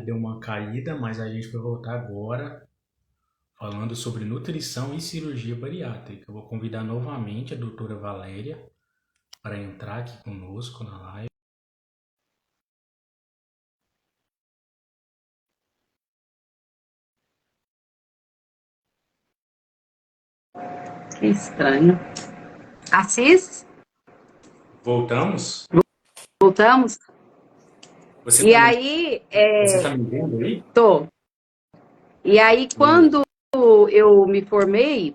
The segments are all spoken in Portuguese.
deu uma caída, mas a gente vai voltar agora falando sobre nutrição e cirurgia bariátrica. Eu vou convidar novamente a doutora Valéria para entrar aqui conosco na live. Que estranho. Assis, Voltamos? voltamos? Você E está me, aí, você tá me vendo aí? tô. E aí, Beleza. quando eu me formei,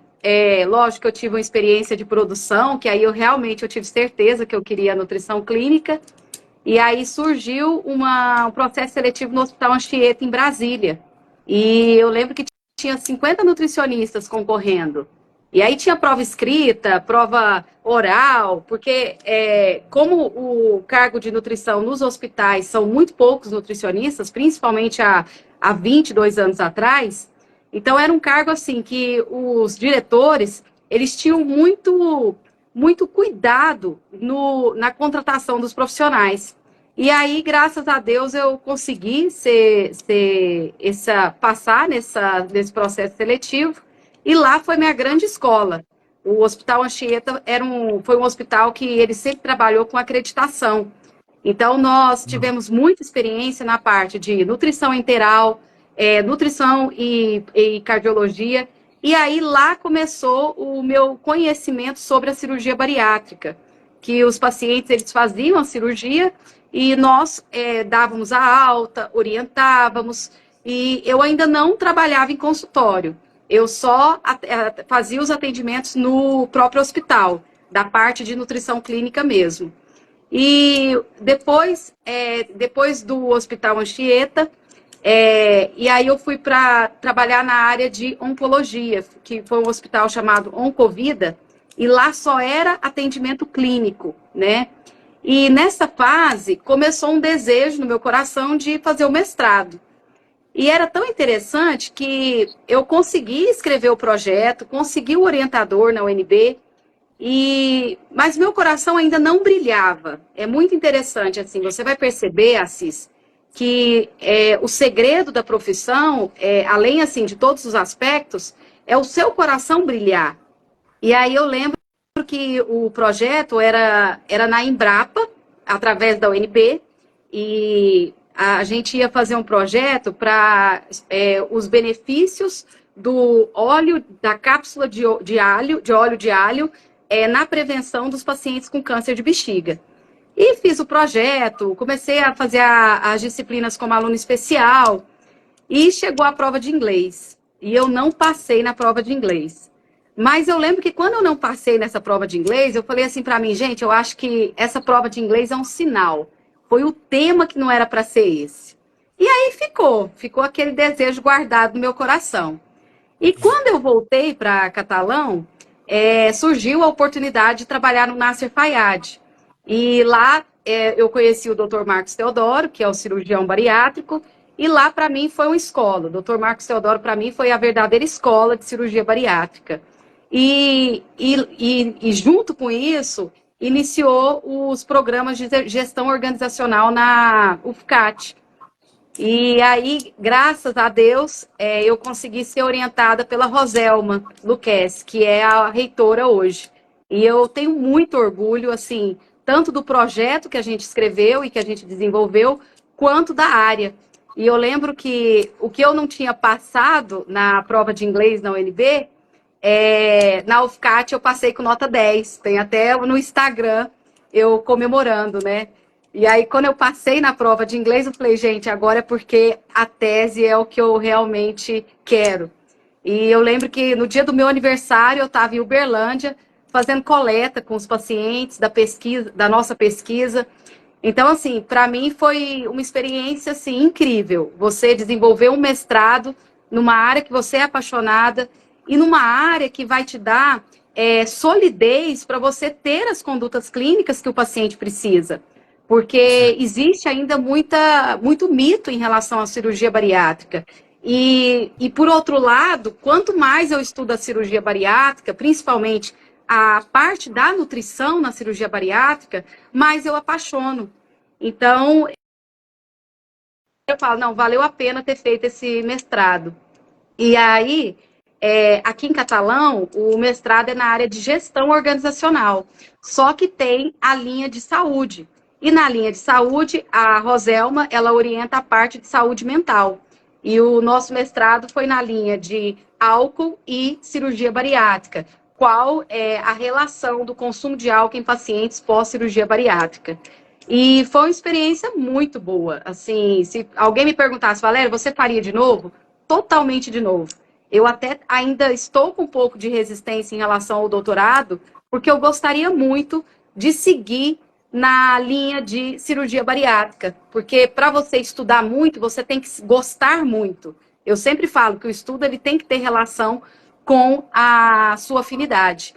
lógico que eu tive uma experiência de produção, que aí eu realmente eu tive certeza que eu queria nutrição clínica. E aí surgiu um processo seletivo no Hospital Anchieta, em Brasília. E eu lembro que tinha 50 nutricionistas concorrendo. E aí tinha prova escrita, prova oral, porque como o cargo de nutrição nos hospitais são muito poucos nutricionistas, principalmente há 22 anos atrás, então era um cargo assim que os diretores, eles tinham muito cuidado na contratação dos profissionais. E aí, graças a Deus, eu consegui passar nesse processo seletivo, e lá foi minha grande escola. O Hospital Anchieta foi um hospital que ele sempre trabalhou com acreditação. Então, nós tivemos muita experiência na parte de nutrição enteral, nutrição e cardiologia. E aí, lá começou o meu conhecimento sobre a cirurgia bariátrica, que os pacientes eles faziam a cirurgia e nós dávamos a alta, orientávamos, e eu ainda não trabalhava em consultório. Eu só fazia os atendimentos no próprio hospital, da parte de nutrição clínica mesmo. E depois do Hospital Anchieta, e aí eu fui para trabalhar na área de oncologia, que foi um hospital chamado Oncovida, e lá só era atendimento clínico, né? E nessa fase começou um desejo no meu coração de fazer o mestrado. E era tão interessante que eu consegui escrever o projeto, consegui o orientador na UNB, mas meu coração ainda não brilhava. É muito interessante, assim, você vai perceber, Assis, que o segredo da profissão, além, assim, de todos os aspectos, é o seu coração brilhar. E aí eu lembro que o projeto era na Embrapa, através da UNB, e a gente ia fazer um projeto para os benefícios do óleo, da cápsula de óleo de alho, na prevenção dos pacientes com câncer de bexiga. E fiz o projeto, comecei a fazer as disciplinas como aluno especial, e chegou a prova de inglês. E eu não passei na prova de inglês. Mas eu lembro que quando eu não passei nessa prova de inglês, eu falei assim para mim, gente, eu acho que essa prova de inglês é um sinal. Foi o tema que não era para ser esse. E aí ficou aquele desejo guardado no meu coração. E quando eu voltei para Catalão, surgiu a oportunidade de trabalhar no Nasser Fayad. E lá eu conheci o Dr. Marcos Teodoro, que é o cirurgião bariátrico, e lá para mim foi uma escola. O Dr. Marcos Teodoro para mim foi a verdadeira escola de cirurgia bariátrica. E junto com isso, iniciou os programas de gestão organizacional na UFCAT. E aí, graças a Deus, eu consegui ser orientada pela Roselma Luquez, que é a reitora hoje. E eu tenho muito orgulho, assim, tanto do projeto que a gente escreveu e que a gente desenvolveu, quanto da área. E eu lembro que o que eu não tinha passado na prova de inglês na UNB, na UFCAT eu passei com nota 10. Tem até no Instagram eu comemorando, né? E aí, quando eu passei na prova de inglês, eu falei, gente, agora é porque a tese é o que eu realmente quero. E eu lembro que no dia do meu aniversário, eu estava em Uberlândia, fazendo coleta com os pacientes da pesquisa, da nossa pesquisa. Então, assim, para mim foi uma experiência assim, incrível. Você desenvolver um mestrado numa área que você é apaixonada e numa área que vai te dar solidez para você ter as condutas clínicas que o paciente precisa. Porque existe ainda muito mito em relação à cirurgia bariátrica. E, por outro lado, quanto mais eu estudo a cirurgia bariátrica, principalmente a parte da nutrição na cirurgia bariátrica, mais eu apaixono. Então, eu falo, não, valeu a pena ter feito esse mestrado. E aí, aqui em Catalão, o mestrado é na área de gestão organizacional, só que tem a linha de saúde. E na linha de saúde, a Roselma, ela orienta a parte de saúde mental. E o nosso mestrado foi na linha de álcool e cirurgia bariátrica. Qual é a relação do consumo de álcool em pacientes pós-cirurgia bariátrica? E foi uma experiência muito boa. Assim, se alguém me perguntasse, Valéria, você faria de novo? Totalmente de novo. Eu até ainda estou com um pouco de resistência em relação ao doutorado, porque eu gostaria muito de seguir na linha de cirurgia bariátrica, porque para você estudar muito, você tem que gostar muito. Eu sempre falo que o estudo ele tem que ter relação com a sua afinidade.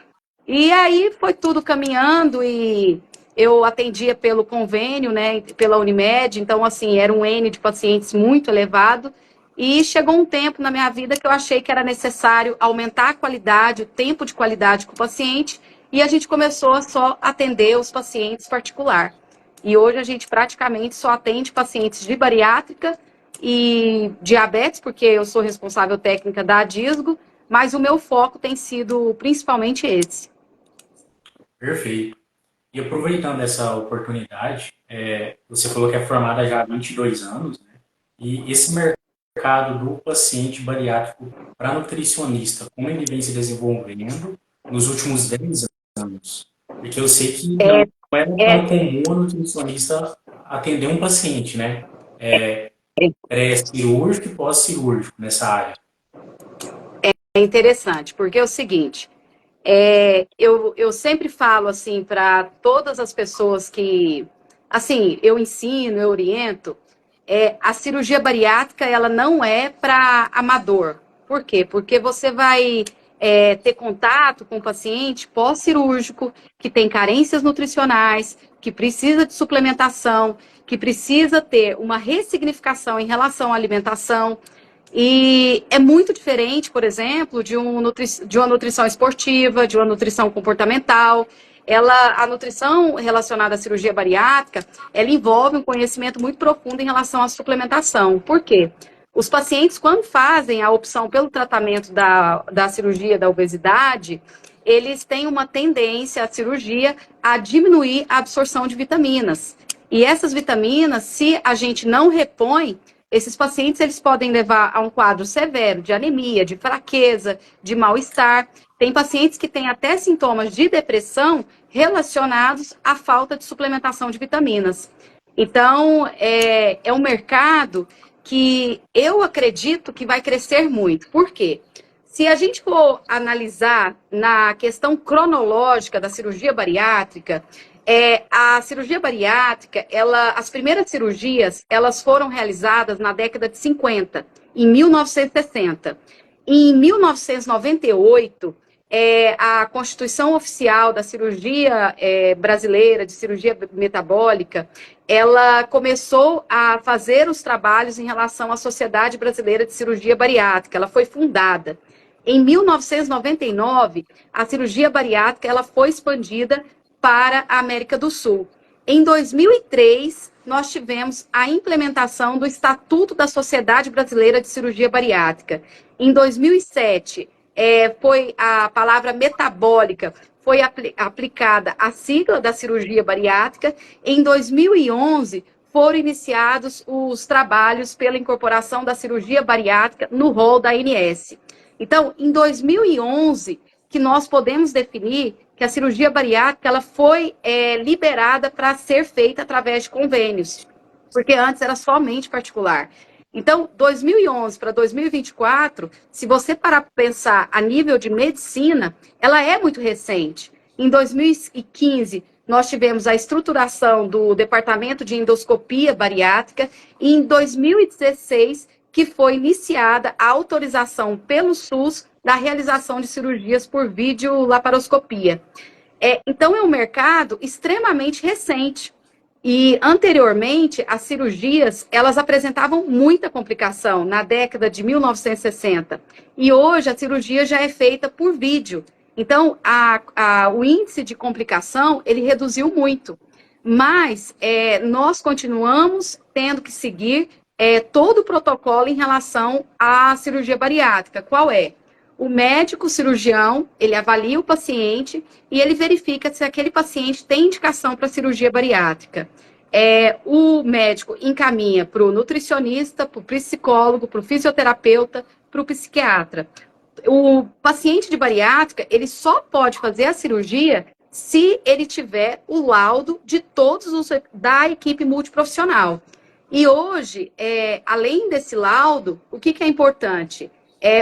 E aí foi tudo caminhando e eu atendia pelo convênio, né, pela Unimed, então assim, era um N de pacientes muito elevado. E chegou um tempo na minha vida que eu achei que era necessário aumentar a qualidade, o tempo de qualidade com o paciente, e a gente começou a só atender os pacientes particular. E hoje a gente praticamente só atende pacientes de bariátrica e diabetes, porque eu sou responsável técnica da Adisgo, mas o meu foco tem sido principalmente esse. Perfeito. E aproveitando essa oportunidade, você falou que é formada já há 22 anos, né? E esse mercado do paciente bariátrico para nutricionista, como ele vem se desenvolvendo nos últimos 10 anos? Porque eu sei que não é tão comum a nutricionista atender um paciente, né? Pré-cirúrgico e pós-cirúrgico nessa área. É interessante, porque é o seguinte, eu sempre falo assim para todas as pessoas que, assim, eu ensino, eu oriento, a cirurgia bariátrica ela não é para amador. Por quê? Porque você vai ter contato com o paciente pós-cirúrgico que tem carências nutricionais, que precisa de suplementação, que precisa ter uma ressignificação em relação à alimentação. E é muito diferente, por exemplo, de uma nutrição esportiva, de uma nutrição comportamental. A nutrição relacionada à cirurgia bariátrica, ela envolve um conhecimento muito profundo em relação à suplementação. Por quê? Os pacientes, quando fazem a opção pelo tratamento da cirurgia da obesidade, eles têm uma tendência, à cirurgia, a diminuir a absorção de vitaminas. E essas vitaminas, se a gente não repõe, esses pacientes eles podem levar a um quadro severo de anemia, de fraqueza, de mal-estar. Tem pacientes que têm até sintomas de depressão relacionados à falta de suplementação de vitaminas. Então, é um mercado que eu acredito que vai crescer muito. Por quê? Se a gente for analisar na questão cronológica da cirurgia bariátrica, a cirurgia bariátrica, as primeiras cirurgias, elas foram realizadas na década de 50, em 1960. Em 1998, a Constituição Oficial da Cirurgia Brasileira de Cirurgia Metabólica, ela começou a fazer os trabalhos em relação à Sociedade Brasileira de Cirurgia Bariátrica, ela foi fundada. Em 1999, a cirurgia bariátrica ela foi expandida para a América do Sul. Em 2003, nós tivemos a implementação do Estatuto da Sociedade Brasileira de Cirurgia Bariátrica. Em 2007, foi a palavra metabólica, foi aplicada a sigla da cirurgia bariátrica. Em 2011, foram iniciados os trabalhos pela incorporação da cirurgia bariátrica no rol da ANS. Então, em 2011, que nós podemos definir que a cirurgia bariátrica ela foi liberada para ser feita através de convênios, porque antes era somente particular. Então, 2011 para 2024, se você parar para pensar a nível de medicina, ela é muito recente. Em 2015, nós tivemos a estruturação do Departamento de Endoscopia Bariátrica, e em 2016, que foi iniciada a autorização pelo SUS da realização de cirurgias por videolaparoscopia. Então, é um mercado extremamente recente. E, anteriormente, as cirurgias, elas apresentavam muita complicação na década de 1960. E hoje, a cirurgia já é feita por vídeo. Então, o índice de complicação, ele reduziu muito. Mas, nós continuamos tendo que seguir todo o protocolo em relação à cirurgia bariátrica. Qual é? O médico cirurgião, ele avalia o paciente e ele verifica se aquele paciente tem indicação para cirurgia bariátrica. O médico encaminha para o nutricionista, para o psicólogo, para o fisioterapeuta, para o psiquiatra. O paciente de bariátrica, ele só pode fazer a cirurgia se ele tiver o laudo de todos da equipe multiprofissional. E hoje, além desse laudo, o que é importante?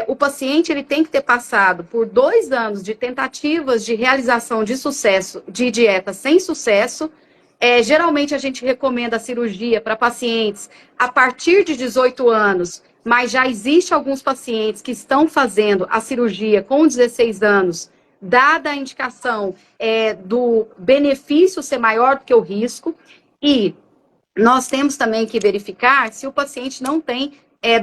O paciente ele tem que ter passado por 2 anos de tentativas de realização de sucesso, de dieta sem sucesso. Geralmente a gente recomenda a cirurgia para pacientes a partir de 18 anos, mas já existe alguns pacientes que estão fazendo a cirurgia com 16 anos, dada a indicação do benefício ser maior do que o risco. E nós temos também que verificar se o paciente não tem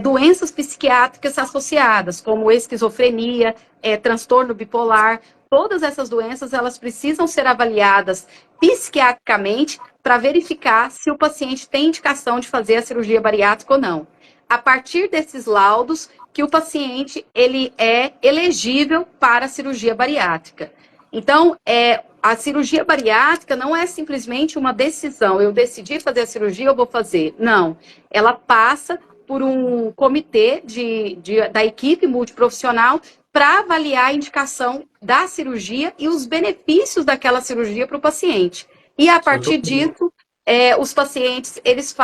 doenças psiquiátricas associadas, como esquizofrenia, transtorno bipolar. Todas essas doenças, elas precisam ser avaliadas psiquiatricamente para verificar se o paciente tem indicação de fazer a cirurgia bariátrica ou não. A partir desses laudos, que o paciente ele é elegível para a cirurgia bariátrica. Então, a cirurgia bariátrica não é simplesmente uma decisão. Eu decidi fazer a cirurgia, eu vou fazer. Não. Ela passa por um comitê da equipe multiprofissional para avaliar a indicação da cirurgia e os benefícios daquela cirurgia para o paciente. E a partir disso, os pacientes, eles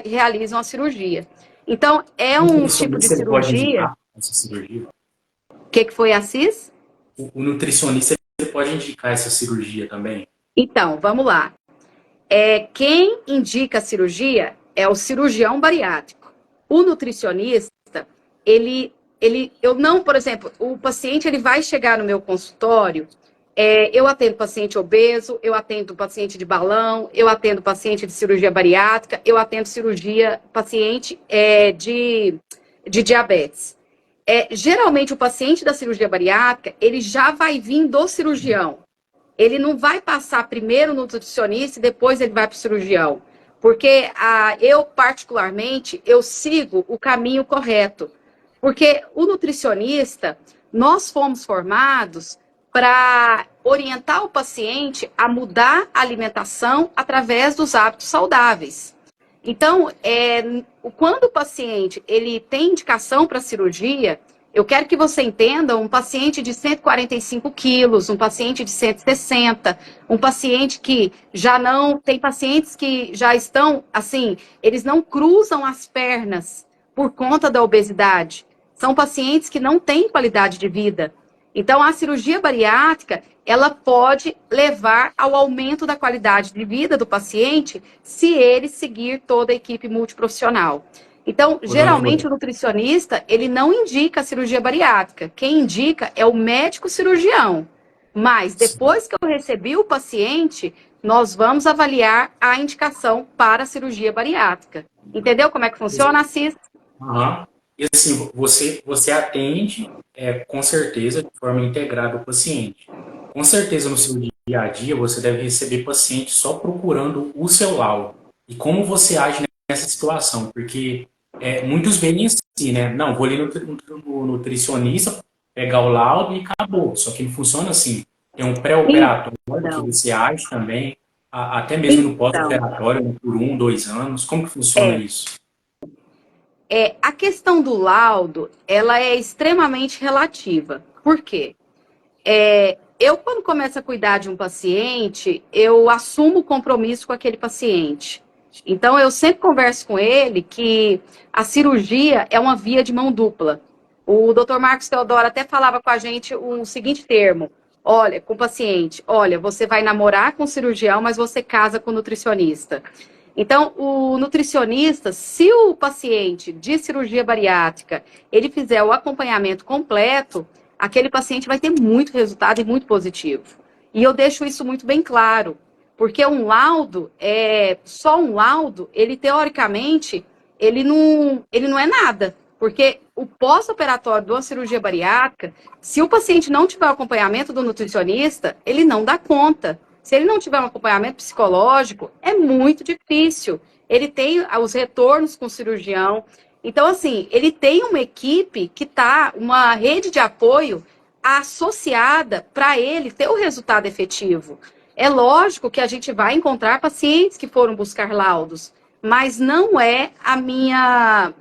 realizam a cirurgia. Então, é um tipo de cirurgia... Pode indicar essa cirurgia? O que foi, Assis? O nutricionista pode indicar essa cirurgia também? Então, vamos lá. Quem indica a cirurgia é o cirurgião bariátrico. O nutricionista, por exemplo, o paciente ele vai chegar no meu consultório, eu atendo paciente obeso, eu atendo paciente de balão, eu atendo paciente de cirurgia bariátrica, eu atendo paciente de diabetes. Geralmente o paciente da cirurgia bariátrica, ele já vai vir do cirurgião. Ele não vai passar primeiro no nutricionista e depois ele vai para o cirurgião. Porque eu, particularmente, eu sigo o caminho correto. Porque o nutricionista, nós fomos formados para orientar o paciente a mudar a alimentação através dos hábitos saudáveis. Então, quando o paciente ele tem indicação para cirurgia, eu quero que você entenda um paciente de 145 quilos, um paciente de 160, um paciente que já não... Tem pacientes que já estão, assim, eles não cruzam as pernas por conta da obesidade. São pacientes que não têm qualidade de vida. Então, a cirurgia bariátrica, ela pode levar ao aumento da qualidade de vida do paciente se ele seguir toda a equipe multiprofissional. Então, geralmente, o nutricionista, ele não indica a cirurgia bariátrica. Quem indica é o médico cirurgião. Mas, depois que eu recebi o paciente, nós vamos avaliar a indicação para a cirurgia bariátrica. Entendeu como é que funciona, Assis? Aham. E assim, você atende, com certeza, de forma integrada o paciente. Com certeza, no seu dia a dia, você deve receber paciente só procurando o seu laudo. E como você age nessa situação? Porque muitos veem assim, né? Não, vou ali no nutricionista, pegar o laudo e acabou. Só que não funciona assim. Tem um pré-operatório que você age também, até mesmo no pós-operatório, por 1, 2 anos. Como que funciona isso? A questão do laudo, ela é extremamente relativa. Por quê? Eu, quando começo a cuidar de um paciente, eu assumo o compromisso com aquele paciente. Então, eu sempre converso com ele que a cirurgia é uma via de mão dupla. O Dr. Marcos Teodoro até falava com a gente o seguinte termo: olha, com o paciente, olha, você vai namorar com o cirurgião, mas você casa com o nutricionista. Então, o nutricionista, se o paciente de cirurgia bariátrica, ele fizer o acompanhamento completo, aquele paciente vai ter muito resultado e muito positivo. E eu deixo isso muito bem claro, porque um laudo, só um laudo, ele teoricamente, ele não é nada. Porque o pós-operatório de uma cirurgia bariátrica, se o paciente não tiver o acompanhamento do nutricionista, ele não dá conta. Se ele não tiver um acompanhamento psicológico, é muito difícil ele tem os retornos com o cirurgião. Então, assim, ele tem uma equipe que está, uma rede de apoio associada para ele ter o resultado efetivo. É lógico que a gente vai encontrar pacientes que foram buscar laudos, mas não é a minha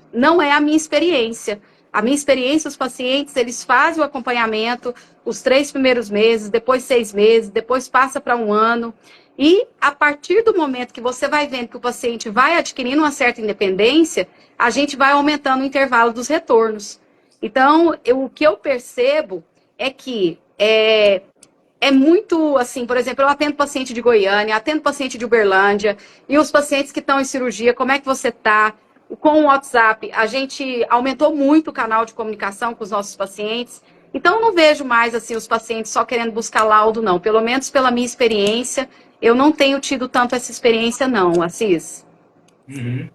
experiência. A minha experiência, os pacientes, eles fazem o acompanhamento os 3 primeiros meses, depois 6 meses, depois passa para 1 ano. E a partir do momento que você vai vendo que o paciente vai adquirindo uma certa independência, a gente vai aumentando o intervalo dos retornos. Então, o que eu percebo é que é muito, assim, por exemplo, eu atendo paciente de Goiânia, atendo paciente de Uberlândia, e os pacientes que estão em cirurgia, como é que você está? Com o WhatsApp, a gente aumentou muito o canal de comunicação com os nossos pacientes. Então, eu não vejo mais, assim, os pacientes só querendo buscar laudo, não. Pelo menos pela minha experiência, eu não tenho tido tanto essa experiência, não, Assis. Uhum.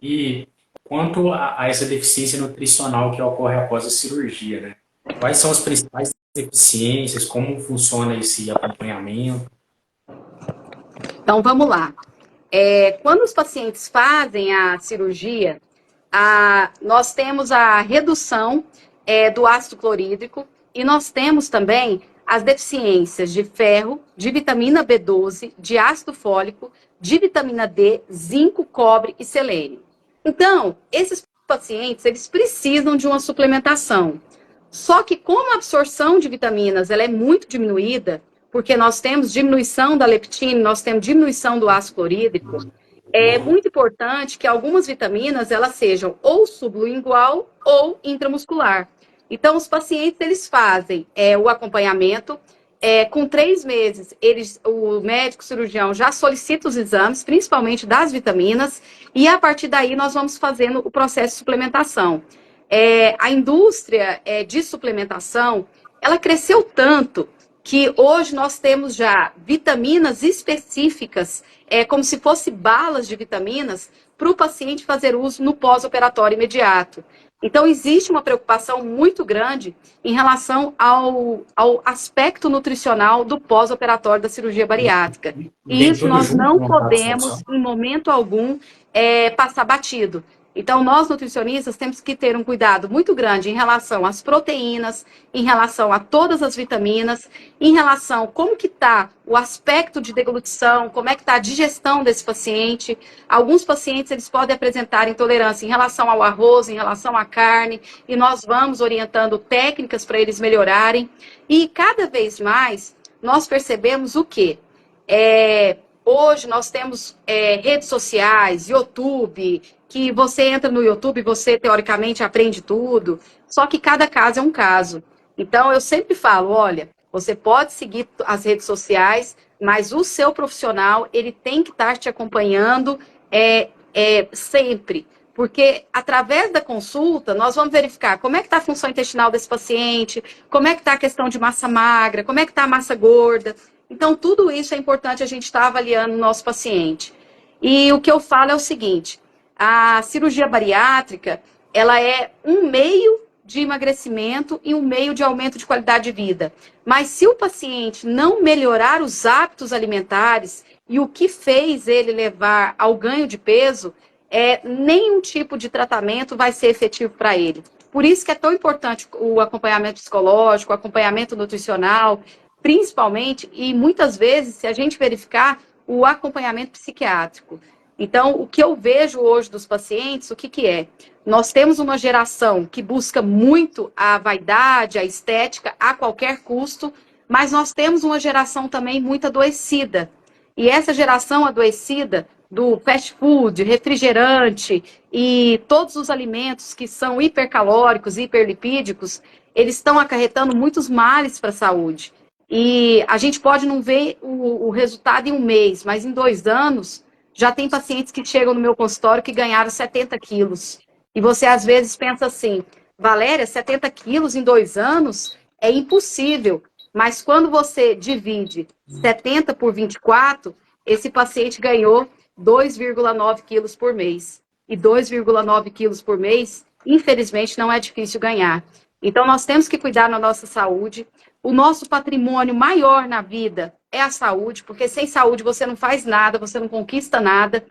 E quanto a essa deficiência nutricional que ocorre após a cirurgia, né? Quais são as principais deficiências? Como funciona esse acompanhamento? Então, vamos lá. Quando os pacientes fazem a cirurgia, nós temos a redução do ácido clorídrico e nós temos também as deficiências de ferro, de vitamina B12, de ácido fólico, de vitamina D, zinco, cobre e selênio. Então, esses pacientes, eles precisam de uma suplementação. Só que como a absorção de vitaminas ela é muito diminuída, porque nós temos diminuição da leptina, nós temos diminuição do ácido clorídrico, é muito importante que algumas vitaminas elas sejam ou sublingual ou intramuscular. Então, os pacientes eles fazem o acompanhamento. Com 3 meses, o médico cirurgião já solicita os exames, principalmente das vitaminas, e a partir daí nós vamos fazendo o processo de suplementação. A indústria de suplementação, ela cresceu tanto que hoje nós temos já vitaminas específicas, como se fosse balas de vitaminas, para o paciente fazer uso no pós-operatório imediato. Então, existe uma preocupação muito grande em relação ao aspecto nutricional do pós-operatório da cirurgia bariátrica. E Vem isso tudo nós junto não numa podemos, só? em momento algum, passar batido. Então, nós nutricionistas temos que ter um cuidado muito grande em relação às proteínas, em relação a todas as vitaminas, em relação a como que está o aspecto de deglutição, como é que está a digestão desse paciente. Alguns pacientes, eles podem apresentar intolerância em relação ao arroz, em relação à carne, e nós vamos orientando técnicas para eles melhorarem. E cada vez mais, nós percebemos o quê? Hoje nós temos redes sociais, YouTube, que você entra no YouTube, você teoricamente aprende tudo, só que cada caso é um caso. Então eu sempre falo, olha, você pode seguir as redes sociais, mas o seu profissional, ele tem que estar te acompanhando sempre. Porque através da consulta, nós vamos verificar como é que está a função intestinal desse paciente, como é que está a questão de massa magra, como é que está a massa gorda. Então, tudo isso é importante a gente estar avaliando o nosso paciente. E o que eu falo é o seguinte, a cirurgia bariátrica, ela é um meio de emagrecimento e um meio de aumento de qualidade de vida. Mas se o paciente não melhorar os hábitos alimentares e o que fez ele levar ao ganho de peso, nenhum tipo de tratamento vai ser efetivo para ele. Por isso que é tão importante o acompanhamento psicológico, o acompanhamento nutricional, principalmente, e muitas vezes, se a gente verificar, o acompanhamento psiquiátrico. Então, o que eu vejo hoje dos pacientes, o que é? Nós temos uma geração que busca muito a vaidade, a estética, a qualquer custo, mas nós temos uma geração também muito adoecida. E essa geração adoecida do fast food, refrigerante e todos os alimentos que são hipercalóricos, hiperlipídicos, eles estão acarretando muitos males para a saúde. E a gente pode não ver o resultado em 1 mês, mas em 2 anos, já tem pacientes que chegam no meu consultório que ganharam 70 quilos. E você, às vezes, pensa assim, Valéria, 70 quilos em 2 anos é impossível. Mas quando você divide 70 por 24, esse paciente ganhou 2,9 quilos por mês. E 2,9 quilos por mês, infelizmente, não é difícil ganhar. Então, nós temos que cuidar da nossa saúde. O nosso patrimônio maior na vida é a saúde, porque sem saúde você não faz nada, você não conquista nada.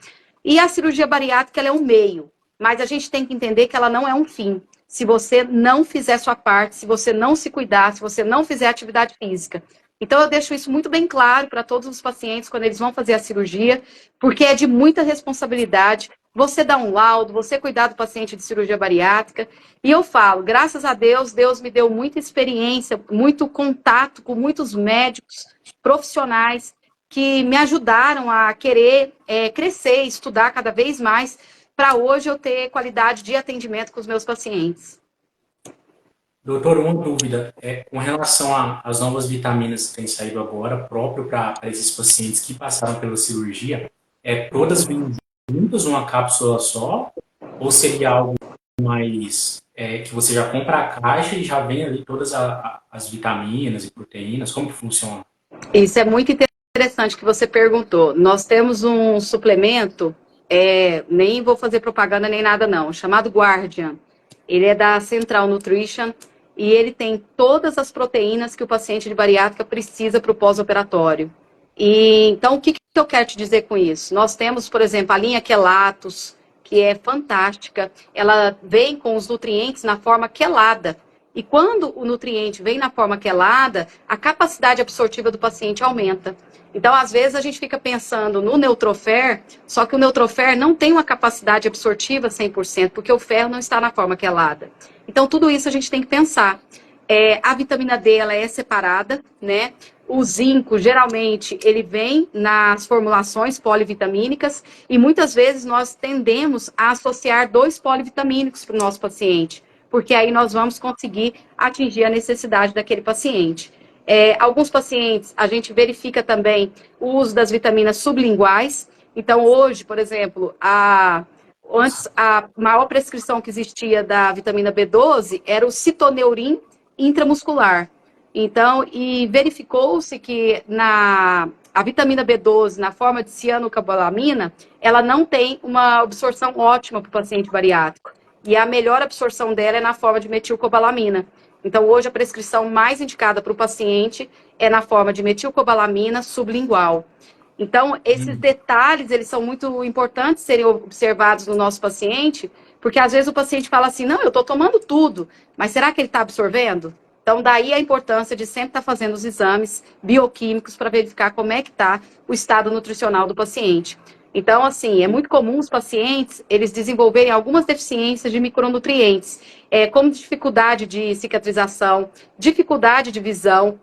E a cirurgia bariátrica, ela é um meio, mas a gente tem que entender que ela não é um fim. Se você não fizer sua parte, se você não se cuidar, se você não fizer atividade física. Então, eu deixo isso muito bem claro para todos os pacientes quando eles vão fazer a cirurgia, porque é de muita responsabilidade você dar um laudo, você cuidar do paciente de cirurgia bariátrica. E eu falo, graças a Deus, Deus me deu muita experiência, muito contato com muitos médicos profissionais que me ajudaram a querer crescer, estudar cada vez mais, para hoje eu ter qualidade de atendimento com os meus pacientes. Doutor, uma dúvida, com relação às novas vitaminas que têm saído agora, próprio para esses pacientes que passaram pela cirurgia, todas vêm juntas, uma cápsula só, ou seria algo mais que você já compra a caixa e já vem ali todas as vitaminas e proteínas, como que funciona? Isso é muito interessante que você perguntou. Nós temos um suplemento, nem vou fazer propaganda nem nada não, chamado Guardian. Ele é da Central Nutrition e ele tem todas as proteínas que o paciente de bariátrica precisa para o pós-operatório. E então, o que eu quero te dizer com isso? Nós temos, por exemplo, a linha Quelatos, que é fantástica. Ela vem com os nutrientes na forma quelada. E quando o nutriente vem na forma quelada, a capacidade absortiva do paciente aumenta. Então, às vezes, a gente fica pensando no Neutrofer, só que o Neutrofer não tem uma capacidade absortiva 100%, porque o ferro não está na forma quelada. Então, tudo isso a gente tem que pensar. A vitamina D, ela é separada, né? O zinco, geralmente, ele vem nas formulações polivitamínicas e muitas vezes nós tendemos a associar 2 polivitamínicos para o nosso paciente, porque aí nós vamos conseguir atingir a necessidade daquele paciente. Alguns pacientes, a gente verifica também o uso das vitaminas sublinguais. Então, hoje, por exemplo, antes a maior prescrição que existia da vitamina B12 era o citoneurin intramuscular. Então, e verificou-se que a vitamina B12, na forma de cianocobalamina, ela não tem uma absorção ótima para o paciente bariátrico. E a melhor absorção dela é na forma de metilcobalamina. Então, hoje, a prescrição mais indicada para o paciente é na forma de metilcobalamina sublingual. Então, esses detalhes, eles são muito importantes serem observados no nosso paciente, porque às vezes o paciente fala assim, não, eu estou tomando tudo, mas será que ele está absorvendo? Então, daí a importância de sempre estar fazendo os exames bioquímicos para verificar como é que está o estado nutricional do paciente. Então, assim, é muito comum os pacientes, eles desenvolverem algumas deficiências de micronutrientes, como dificuldade de cicatrização, dificuldade de visão.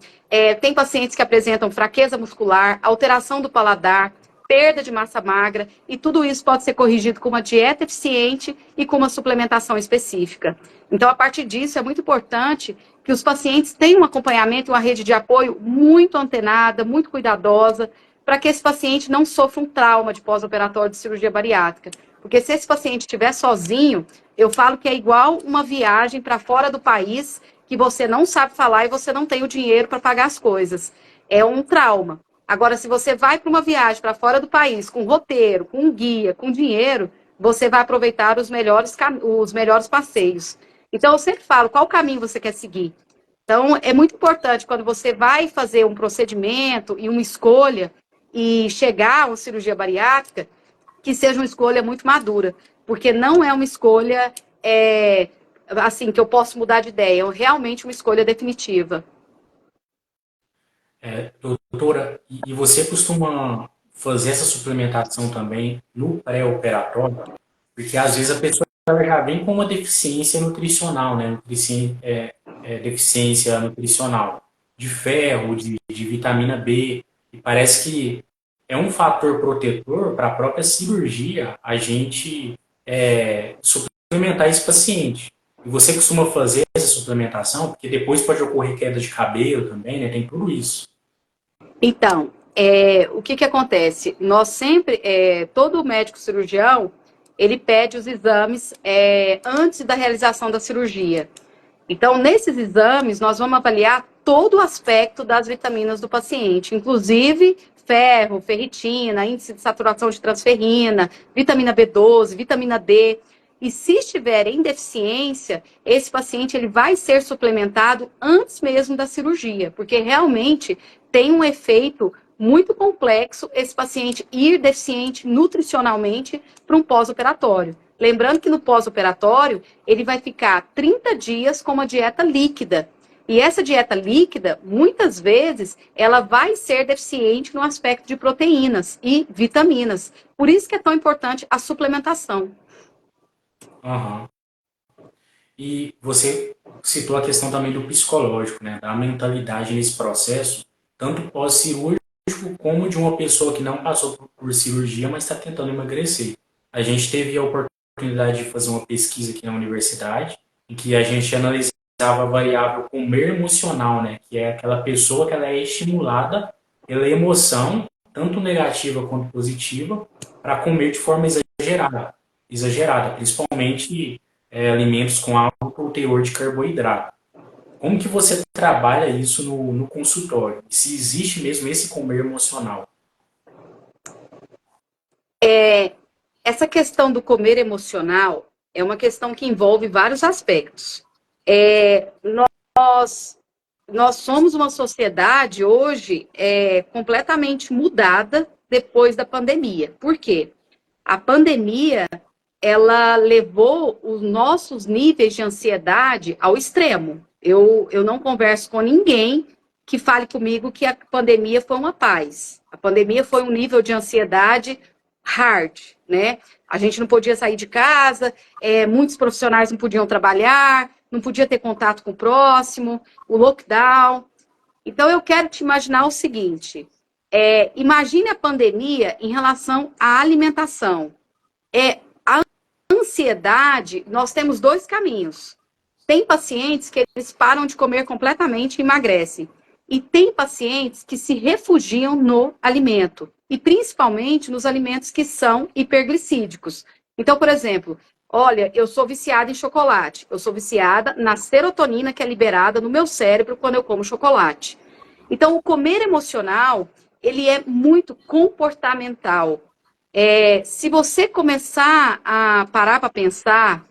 Tem pacientes que apresentam fraqueza muscular, alteração do paladar, perda de massa magra, e tudo isso pode ser corrigido com uma dieta eficiente e com uma suplementação específica. Então, a partir disso, é muito importante que os pacientes tenham um acompanhamento, uma rede de apoio muito antenada, muito cuidadosa, para que esse paciente não sofra um trauma de pós-operatório de cirurgia bariátrica. Porque se esse paciente estiver sozinho, eu falo que é igual uma viagem para fora do país, que você não sabe falar e você não tem o dinheiro para pagar as coisas. É um trauma. Agora, se você vai para uma viagem para fora do país, com roteiro, com um guia, com dinheiro, você vai aproveitar os melhores passeios. Então, eu sempre falo, qual caminho você quer seguir? Então, é muito importante, quando você vai fazer um procedimento e uma escolha, e chegar a uma cirurgia bariátrica, que seja uma escolha muito madura, porque não é uma escolha, assim, que eu posso mudar de ideia, é realmente uma escolha definitiva. Doutora, e você costuma fazer essa suplementação também no pré-operatório? Porque às vezes a pessoa ela já vem com uma deficiência nutricional, né? Deficiência nutricional de ferro, de vitamina B, e parece que é um fator protetor para a própria cirurgia a gente suplementar esse paciente. E você costuma fazer essa suplementação? Porque depois pode ocorrer queda de cabelo também, né? Tem tudo isso. Então, o que acontece? Nós sempre, todo médico cirurgião, ele pede os exames antes da realização da cirurgia. Então, nesses exames, nós vamos avaliar todo o aspecto das vitaminas do paciente, inclusive ferro, ferritina, índice de saturação de transferrina, vitamina B12, vitamina D. E se estiver em deficiência, esse paciente ele vai ser suplementado antes mesmo da cirurgia, porque realmente tem um efeito muito complexo esse paciente ir deficiente nutricionalmente para um pós-operatório. Lembrando que no pós-operatório, ele vai ficar 30 dias com uma dieta líquida. E essa dieta líquida, muitas vezes, ela vai ser deficiente no aspecto de proteínas e vitaminas. Por isso que é tão importante a suplementação. Aham. E você citou a questão também do psicológico, né? Da mentalidade nesse processo, tanto pós-cirúrgico como de uma pessoa que não passou por cirurgia, mas está tentando emagrecer. A gente teve a oportunidade de fazer uma pesquisa aqui na universidade, em que a gente analisava a variável comer emocional, né? Que é aquela pessoa que ela é estimulada pela emoção, tanto negativa quanto positiva, para comer de forma exagerada, principalmente alimentos com alto teor de carboidrato. Como que você trabalha isso no consultório? Se existe mesmo esse comer emocional? Essa questão do comer emocional é uma questão que envolve vários aspectos. Nós, nós somos uma sociedade hoje completamente mudada depois da pandemia. Por quê? A pandemia, ela levou os nossos níveis de ansiedade ao extremo. Eu não converso com ninguém que fale comigo que a pandemia foi uma paz. A pandemia foi um nível de ansiedade hard, né? A gente não podia sair de casa, muitos profissionais não podiam trabalhar, não podia ter contato com o próximo, o lockdown. Então, eu quero te imaginar o seguinte, imagine a pandemia em relação à alimentação. A ansiedade, nós temos dois caminhos. Tem pacientes que eles param de comer completamente e emagrecem. E tem pacientes que se refugiam no alimento. E principalmente nos alimentos que são hiperglicídicos. Então, por exemplo, olha, eu sou viciada em chocolate. Eu sou viciada na serotonina que é liberada no meu cérebro quando eu como chocolate. Então, o comer emocional, ele é muito comportamental. Se você começar a parar para pensar,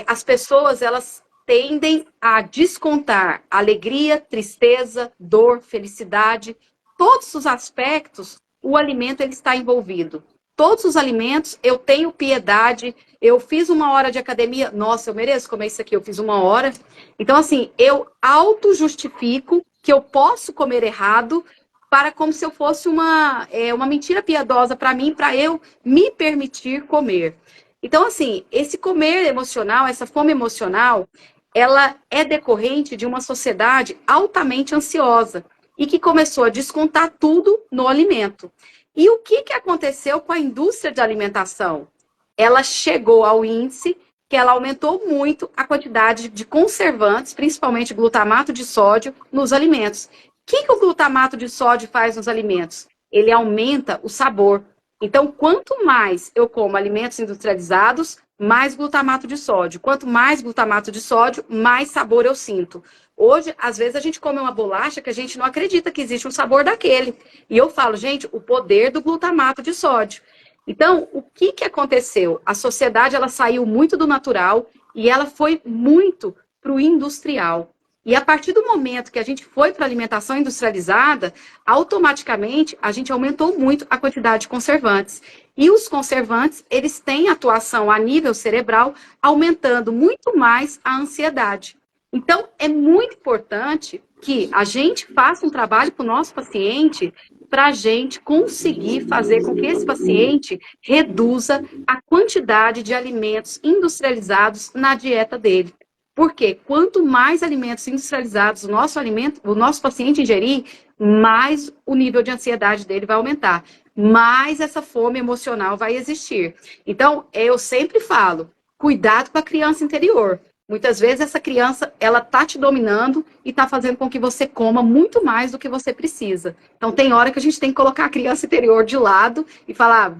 as pessoas, elas tendem a descontar alegria, tristeza, dor, felicidade, todos os aspectos, o alimento ele está envolvido. Todos os alimentos, eu tenho piedade, eu fiz 1 hora de academia, nossa, eu mereço comer isso aqui, eu fiz 1 hora. Então, assim, eu auto-justifico que eu posso comer errado para como se eu fosse uma mentira piedosa para mim, para eu me permitir comer. Então, assim, esse comer emocional, essa fome emocional, ela é decorrente de uma sociedade altamente ansiosa e que começou a descontar tudo no alimento. E o que aconteceu com a indústria de alimentação? Ela chegou ao índice que ela aumentou muito a quantidade de conservantes, principalmente glutamato de sódio, nos alimentos. O que o glutamato de sódio faz nos alimentos? Ele aumenta o sabor. Então, quanto mais eu como alimentos industrializados, mais glutamato de sódio. Quanto mais glutamato de sódio, mais sabor eu sinto. Hoje, às vezes, a gente come uma bolacha que a gente não acredita que existe um sabor daquele. E eu falo, gente, o poder do glutamato de sódio. Então, o que aconteceu? A sociedade, ela saiu muito do natural e ela foi muito para o industrial. E a partir do momento que a gente foi para a alimentação industrializada, automaticamente a gente aumentou muito a quantidade de conservantes. E os conservantes, eles têm atuação a nível cerebral, aumentando muito mais a ansiedade. Então, é muito importante que a gente faça um trabalho com o nosso paciente para a gente conseguir fazer com que esse paciente reduza a quantidade de alimentos industrializados na dieta dele. Porque quanto mais alimentos industrializados o nosso paciente ingerir, mais o nível de ansiedade dele vai aumentar, mais essa fome emocional vai existir. Então, eu sempre falo, cuidado com a criança interior. Muitas vezes essa criança, ela tá te dominando e tá fazendo com que você coma muito mais do que você precisa. Então, tem hora que a gente tem que colocar a criança interior de lado e falar,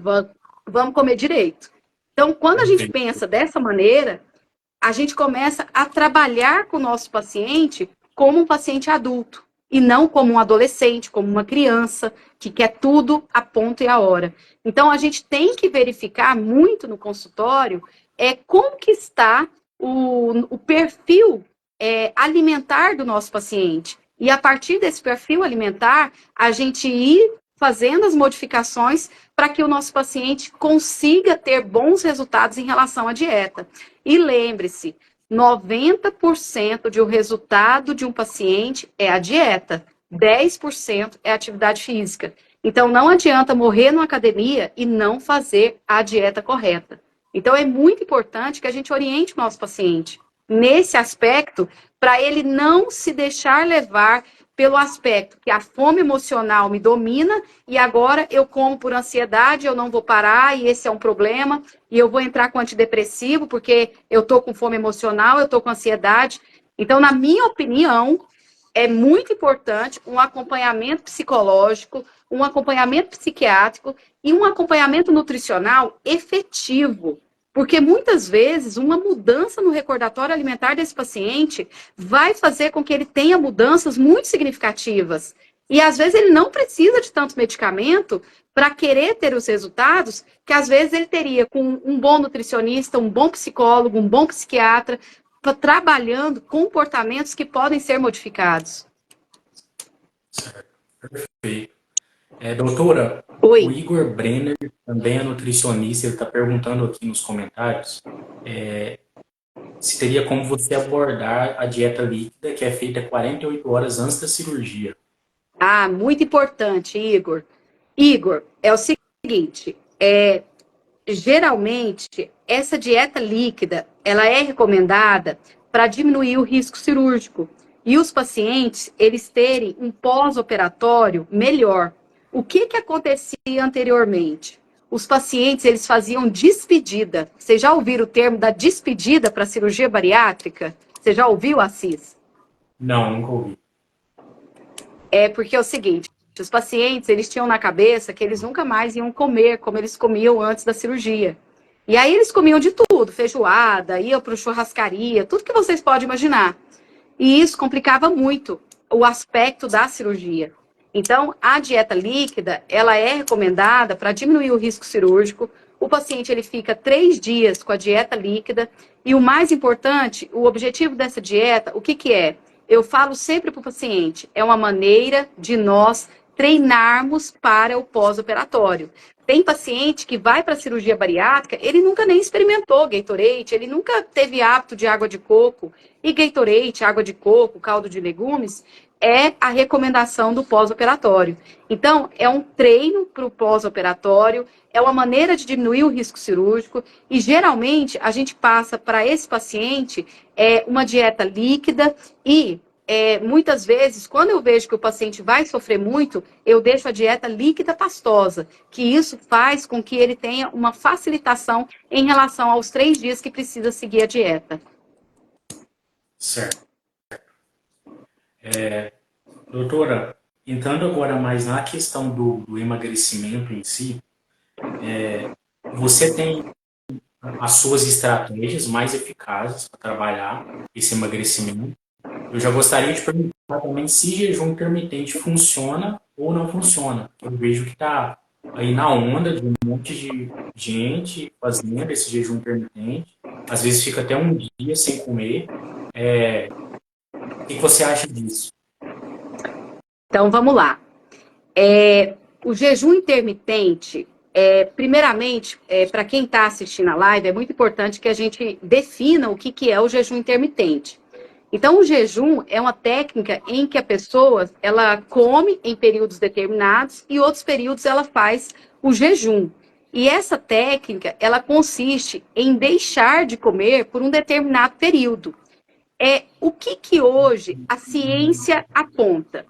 vamos comer direito. Então, quando a gente pensa dessa maneira, a gente começa a trabalhar com o nosso paciente como um paciente adulto e não como um adolescente, como uma criança que quer tudo a ponto e a hora. Então, a gente tem que verificar muito no consultório como que está o perfil alimentar do nosso paciente. E a partir desse perfil alimentar, a gente ir fazendo as modificações para que o nosso paciente consiga ter bons resultados em relação à dieta. E lembre-se, 90% de o resultado de um paciente é a dieta, 10% é a atividade física. Então, não adianta morrer numa academia e não fazer a dieta correta. Então, é muito importante que a gente oriente o nosso paciente nesse aspecto, para ele não se deixar levar pelo aspecto que a fome emocional me domina e agora eu como por ansiedade, eu não vou parar e esse é um problema e eu vou entrar com antidepressivo porque eu tô com fome emocional, eu tô com ansiedade. Então, na minha opinião, é muito importante um acompanhamento psicológico, um acompanhamento psiquiátrico e um acompanhamento nutricional efetivo. Porque muitas vezes uma mudança no recordatório alimentar desse paciente vai fazer com que ele tenha mudanças muito significativas. E às vezes ele não precisa de tanto medicamento para querer ter os resultados que às vezes ele teria com um bom nutricionista, um bom psicólogo, um bom psiquiatra, trabalhando comportamentos que podem ser modificados. Certo, perfeito. Doutora, Oi. o Igor Brenner também é nutricionista, ele está perguntando aqui nos comentários se teria como você abordar a dieta líquida que é feita 48 horas antes da cirurgia. Ah, muito importante, Igor. Igor, é o seguinte, geralmente, essa dieta líquida, ela é recomendada para diminuir o risco cirúrgico e os pacientes, eles terem um pós-operatório melhor. O que acontecia anteriormente? Os pacientes, eles faziam despedida. Vocês já ouviram o termo da despedida para cirurgia bariátrica? Você já ouviu, Assis? Não, nunca ouvi. Porque é o seguinte, os pacientes, eles tinham na cabeça que eles nunca mais iam comer como eles comiam antes da cirurgia. E aí eles comiam de tudo, feijoada, iam para churrascaria, tudo que vocês podem imaginar. E isso complicava muito o aspecto da cirurgia. Então, a dieta líquida, ela é recomendada para diminuir o risco cirúrgico. O paciente, ele fica 3 dias com a dieta líquida. E o mais importante, o objetivo dessa dieta, o que é? Eu falo sempre para o paciente, é uma maneira de nós treinarmos para o pós-operatório. Tem paciente que vai para a cirurgia bariátrica, ele nunca nem experimentou Gatorade, ele nunca teve hábito de água de coco. E Gatorade, água de coco, caldo de legumes, é a recomendação do pós-operatório. Então, é um treino para o pós-operatório, é uma maneira de diminuir o risco cirúrgico e, geralmente, a gente passa para esse paciente uma dieta líquida e, muitas vezes, quando eu vejo que o paciente vai sofrer muito, eu deixo a dieta líquida pastosa, que isso faz com que ele tenha uma facilitação em relação aos 3 dias que precisa seguir a dieta. Certo. Doutora, entrando agora mais na questão do emagrecimento em si, você tem as suas estratégias mais eficazes para trabalhar esse emagrecimento. Eu já gostaria de perguntar também se jejum intermitente funciona ou não funciona. Eu vejo que está aí na onda de um monte de gente fazendo esse jejum intermitente. Às vezes fica até um dia sem comer. O que você acha disso? Então, vamos lá. O jejum intermitente, primeiramente, para quem está assistindo a live, é muito importante que a gente defina o que é o jejum intermitente. Então, o jejum é uma técnica em que a pessoa, ela come em períodos determinados e outros períodos ela faz o jejum. E essa técnica, ela consiste em deixar de comer por um determinado período. O que hoje a ciência aponta?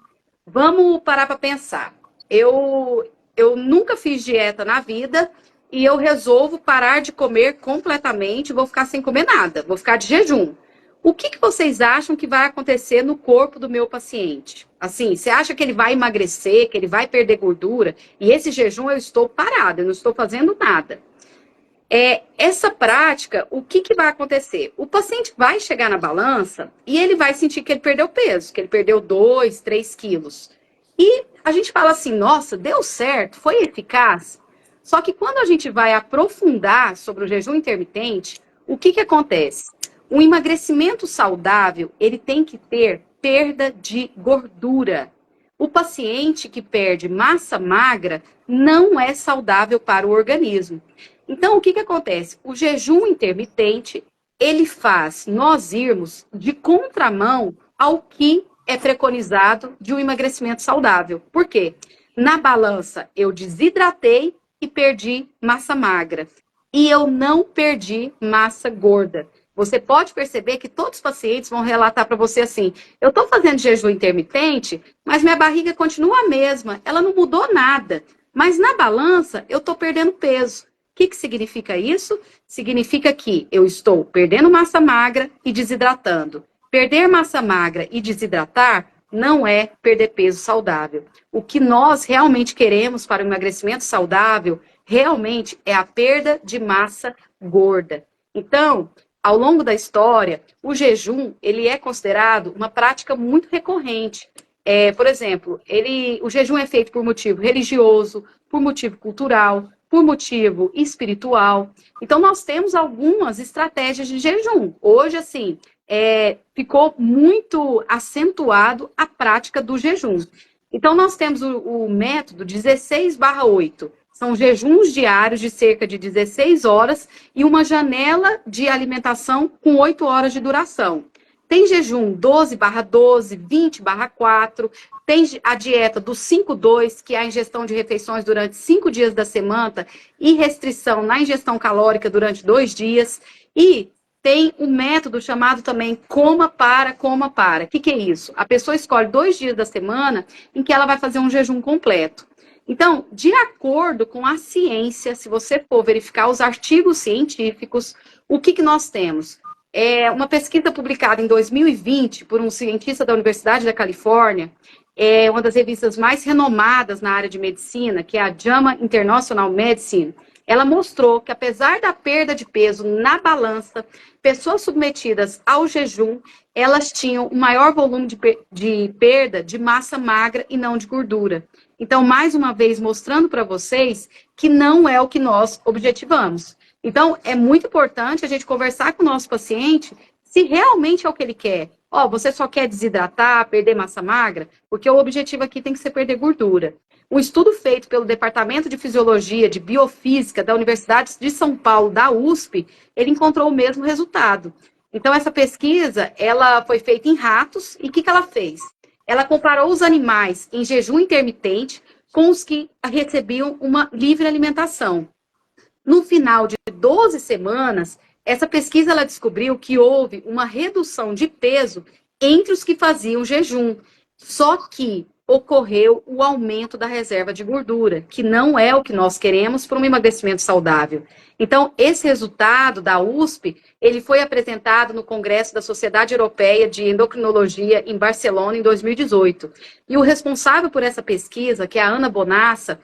Vamos parar para pensar. Eu nunca fiz dieta na vida e eu resolvo parar de comer completamente, vou ficar sem comer nada, vou ficar de jejum. O que vocês acham que vai acontecer no corpo do meu paciente? Assim, você acha que ele vai emagrecer, que ele vai perder gordura? E esse jejum eu estou parada, eu não estou fazendo nada. Essa prática, o que vai acontecer? O paciente vai chegar na balança e ele vai sentir que ele perdeu peso, que ele perdeu 2, 3 quilos. E a gente fala assim, nossa, deu certo, foi eficaz. Só que quando a gente vai aprofundar sobre o jejum intermitente, o que acontece? Um emagrecimento saudável, ele tem que ter perda de gordura. o paciente que perde massa magra não é saudável para o organismo. Então, o que acontece? O jejum intermitente, ele faz nós irmos de contramão ao que é preconizado de um emagrecimento saudável. Por quê? Na balança, eu desidratei e perdi massa magra. E eu não perdi massa gorda. Você pode perceber que todos os pacientes vão relatar para você assim: eu estou fazendo jejum intermitente, mas minha barriga continua a mesma, ela não mudou nada. Mas na balança, eu estou perdendo peso. O que significa isso? Significa que eu estou perdendo massa magra e desidratando. Perder massa magra e desidratar não é perder peso saudável. O que nós realmente queremos para o emagrecimento saudável realmente é a perda de massa gorda. Então, ao longo da história, o jejum ele é considerado uma prática muito recorrente. Por exemplo, o jejum é feito por motivo religioso, por motivo cultural, por motivo espiritual. Então, nós temos algumas estratégias de jejum. Hoje, assim, ficou muito acentuado a prática do jejum. Então, nós temos o método 16/8. São jejuns diários de cerca de 16 horas e uma janela de alimentação com 8 horas de duração. Tem jejum 12/12, 20/4, tem a dieta do 5/2, que é a ingestão de refeições durante 5 dias da semana e restrição na ingestão calórica durante 2 dias. E tem um método chamado também coma para. O que é isso? A pessoa escolhe 2 dias da semana em que ela vai fazer um jejum completo. Então, de acordo com a ciência, se você for verificar os artigos científicos, o que nós temos? Uma pesquisa publicada em 2020 por um cientista da Universidade da Califórnia, uma das revistas mais renomadas na área de medicina, que é a JAMA International Medicine. Ela mostrou que, apesar da perda de peso na balança, pessoas submetidas ao jejum, elas tinham um maior volume de perda de massa magra e não de gordura. Então, mais uma vez, mostrando para vocês que não é o que nós objetivamos. Então, é muito importante a gente conversar com o nosso paciente se realmente é o que ele quer. Você só quer desidratar, perder massa magra? Porque o objetivo aqui tem que ser perder gordura. Um estudo feito pelo Departamento de Fisiologia de Biofísica da Universidade de São Paulo, da USP, ele encontrou o mesmo resultado. Então, essa pesquisa, ela foi feita em ratos, e o que ela fez? Ela comparou os animais em jejum intermitente com os que recebiam uma livre alimentação. No final de 12 semanas, essa pesquisa ela descobriu que houve uma redução de peso entre os que faziam jejum. Só que ocorreu o aumento da reserva de gordura, que não é o que nós queremos para um emagrecimento saudável. Então, esse resultado da USP, ele foi apresentado no Congresso da Sociedade Europeia de Endocrinologia em Barcelona em 2018. E o responsável por essa pesquisa, que é a Ana Bonassa,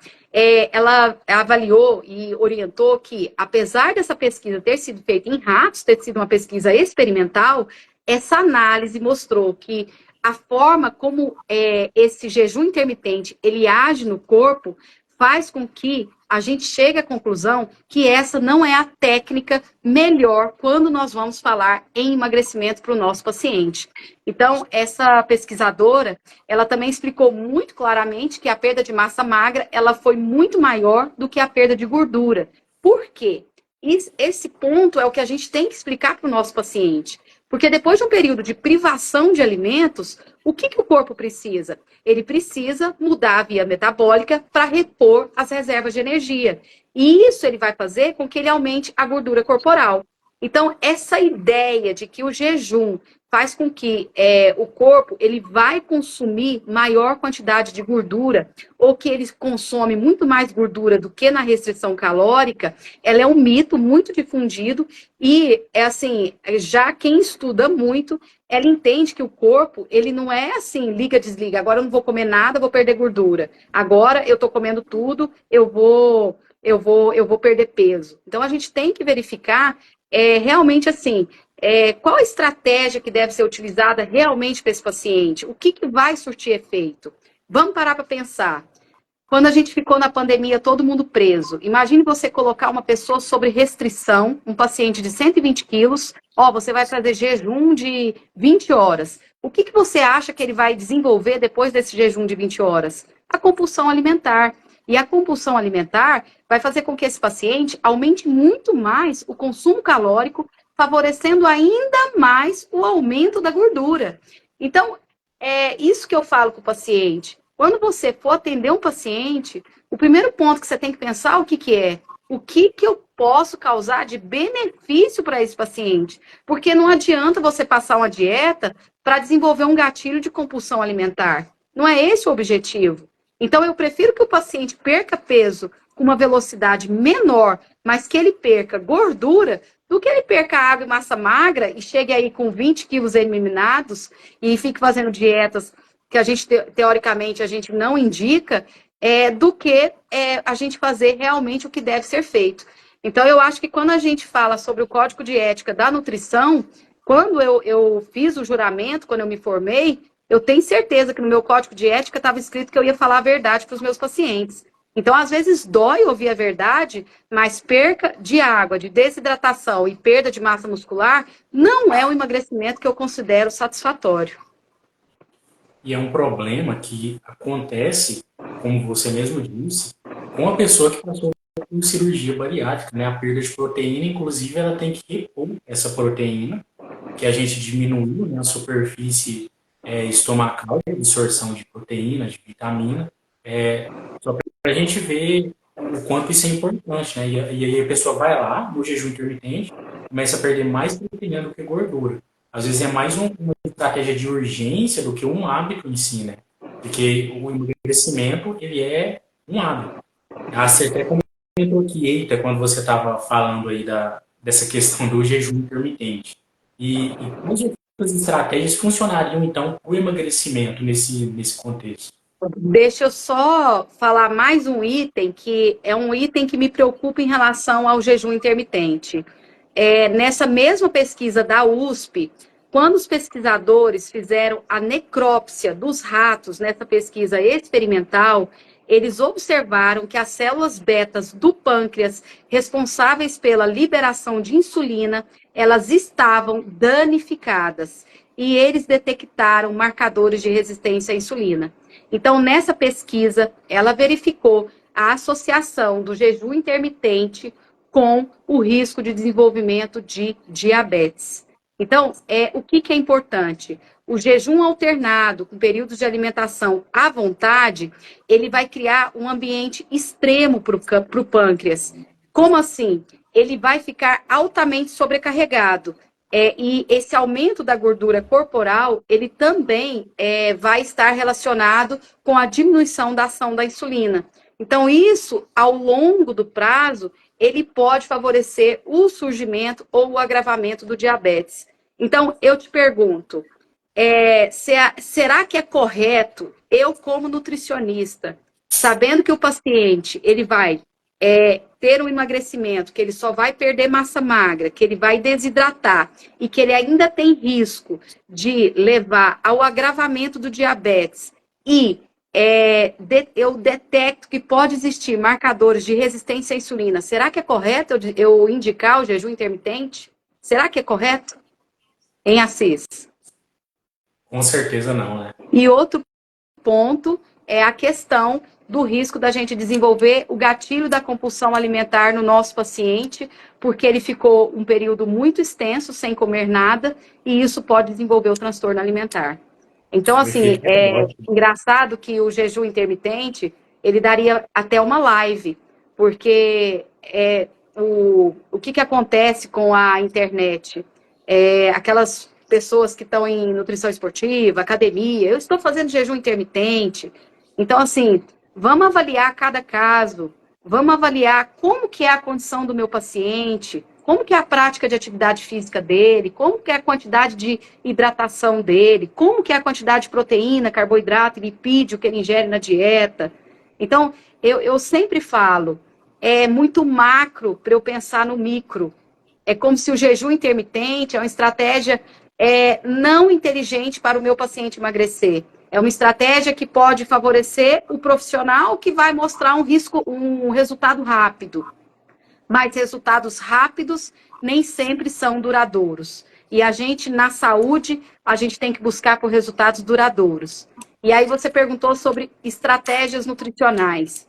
ela avaliou e orientou que, apesar dessa pesquisa ter sido feita em ratos, ter sido uma pesquisa experimental, essa análise mostrou que a forma como esse jejum intermitente ele age no corpo faz com que a gente chegue à conclusão que essa não é a técnica melhor quando nós vamos falar em emagrecimento para o nosso paciente. Então, essa pesquisadora, ela também explicou muito claramente que a perda de massa magra, ela foi muito maior do que a perda de gordura. Por quê? Esse ponto é o que a gente tem que explicar para o nosso paciente. Porque depois de um período de privação de alimentos, o que o corpo precisa? Ele precisa mudar a via metabólica para repor as reservas de energia. E isso ele vai fazer com que ele aumente a gordura corporal. Então, essa ideia de que o jejum faz com que o corpo ele vai consumir maior quantidade de gordura, ou que ele consome muito mais gordura do que na restrição calórica, ela é um mito muito difundido e, assim, já quem estuda muito, ela entende que o corpo, ele não é assim, liga, desliga, agora eu não vou comer nada, vou perder gordura. Agora eu tô comendo tudo, eu vou perder peso. Então, a gente tem que verificar realmente assim, qual a estratégia que deve ser utilizada realmente para esse paciente? O que vai surtir efeito? Vamos parar para pensar. Quando a gente ficou na pandemia, todo mundo preso. Imagine você colocar uma pessoa sobre restrição, um paciente de 120 quilos, você vai fazer jejum de 20 horas. O que você acha que ele vai desenvolver depois desse jejum de 20 horas? A compulsão alimentar. E a compulsão alimentar vai fazer com que esse paciente aumente muito mais o consumo calórico, favorecendo ainda mais o aumento da gordura. Então, é isso que eu falo com o paciente. Quando você for atender um paciente, o primeiro ponto que você tem que pensar, o que é? O que eu posso causar de benefício para esse paciente? Porque não adianta você passar uma dieta para desenvolver um gatilho de compulsão alimentar. Não é esse o objetivo. Então, eu prefiro que o paciente perca peso com uma velocidade menor, mas que ele perca gordura, do que ele perca água e massa magra e chegue aí com 20 quilos eliminados e fique fazendo dietas que a gente, teoricamente, a gente não indica, do que a gente fazer realmente o que deve ser feito. Então, eu acho que quando a gente fala sobre o Código de Ética da Nutrição, quando eu fiz o juramento, quando eu me formei, eu tenho certeza que no meu Código de Ética estava escrito que eu ia falar a verdade para os meus pacientes. Então, às vezes, dói ouvir a verdade, mas perca de água, de desidratação e perda de massa muscular não é um emagrecimento que eu considero satisfatório. E é um problema que acontece, como você mesmo disse, com a pessoa que passou por cirurgia bariátrica, né? A perda de proteína, inclusive, ela tem que repor essa proteína, que a gente diminuiu, né, a superfície estomacal de absorção de proteína, de vitamina, só para a gente ver o quanto isso é importante, né? E aí a pessoa vai lá, no jejum intermitente, começa a perder mais proteína do que gordura. Às vezes é mais uma estratégia de urgência do que um hábito em si, né? Porque o emagrecimento, ele é um hábito. Você até comentou aqui, eita, quando você estava falando aí dessa questão do jejum intermitente. E quais outras estratégias funcionariam, então, para o emagrecimento nesse contexto? Deixa eu só falar mais um item, que é um item que me preocupa em relação ao jejum intermitente. Nessa mesma pesquisa da USP, quando os pesquisadores fizeram a necrópsia dos ratos, nessa pesquisa experimental, eles observaram que as células betas do pâncreas, responsáveis pela liberação de insulina, elas estavam danificadas. E eles detectaram marcadores de resistência à insulina. Então, nessa pesquisa, ela verificou a associação do jejum intermitente com o risco de desenvolvimento de diabetes. Então, o que é importante? O jejum alternado, com períodos de alimentação à vontade, ele vai criar um ambiente extremo para o pâncreas. Como assim? Ele vai ficar altamente sobrecarregado. E esse aumento da gordura corporal, ele também vai estar relacionado com a diminuição da ação da insulina. Então, isso, ao longo do prazo, ele pode favorecer o surgimento ou o agravamento do diabetes. Então, eu te pergunto, será que é correto, eu como nutricionista, sabendo que o paciente, ele vai ter um emagrecimento, que ele só vai perder massa magra, que ele vai desidratar e que ele ainda tem risco de levar ao agravamento do diabetes e eu detecto que pode existir marcadores de resistência à insulina. Será que é correto eu indicar o jejum intermitente? Será que é correto? Em Assis? Com certeza não, né? E outro ponto é a questão do risco da gente desenvolver o gatilho da compulsão alimentar no nosso paciente, porque ele ficou um período muito extenso sem comer nada, e isso pode desenvolver o transtorno alimentar. Então, assim, é engraçado que o jejum intermitente, ele daria até uma live, porque o que acontece com a internet? Aquelas pessoas que estão em nutrição esportiva, academia, eu estou fazendo jejum intermitente. Então, assim, vamos avaliar cada caso, vamos avaliar como que é a condição do meu paciente, como que é a prática de atividade física dele, como que é a quantidade de hidratação dele, como que é a quantidade de proteína, carboidrato e lipídio que ele ingere na dieta. Então, eu sempre falo, é muito macro para eu pensar no micro. É como se o jejum intermitente é uma estratégia não inteligente para o meu paciente emagrecer. É uma estratégia que pode favorecer o profissional que vai mostrar um resultado rápido. Mas resultados rápidos nem sempre são duradouros. E a gente, na saúde, a gente tem que buscar por resultados duradouros. E aí você perguntou sobre estratégias nutricionais.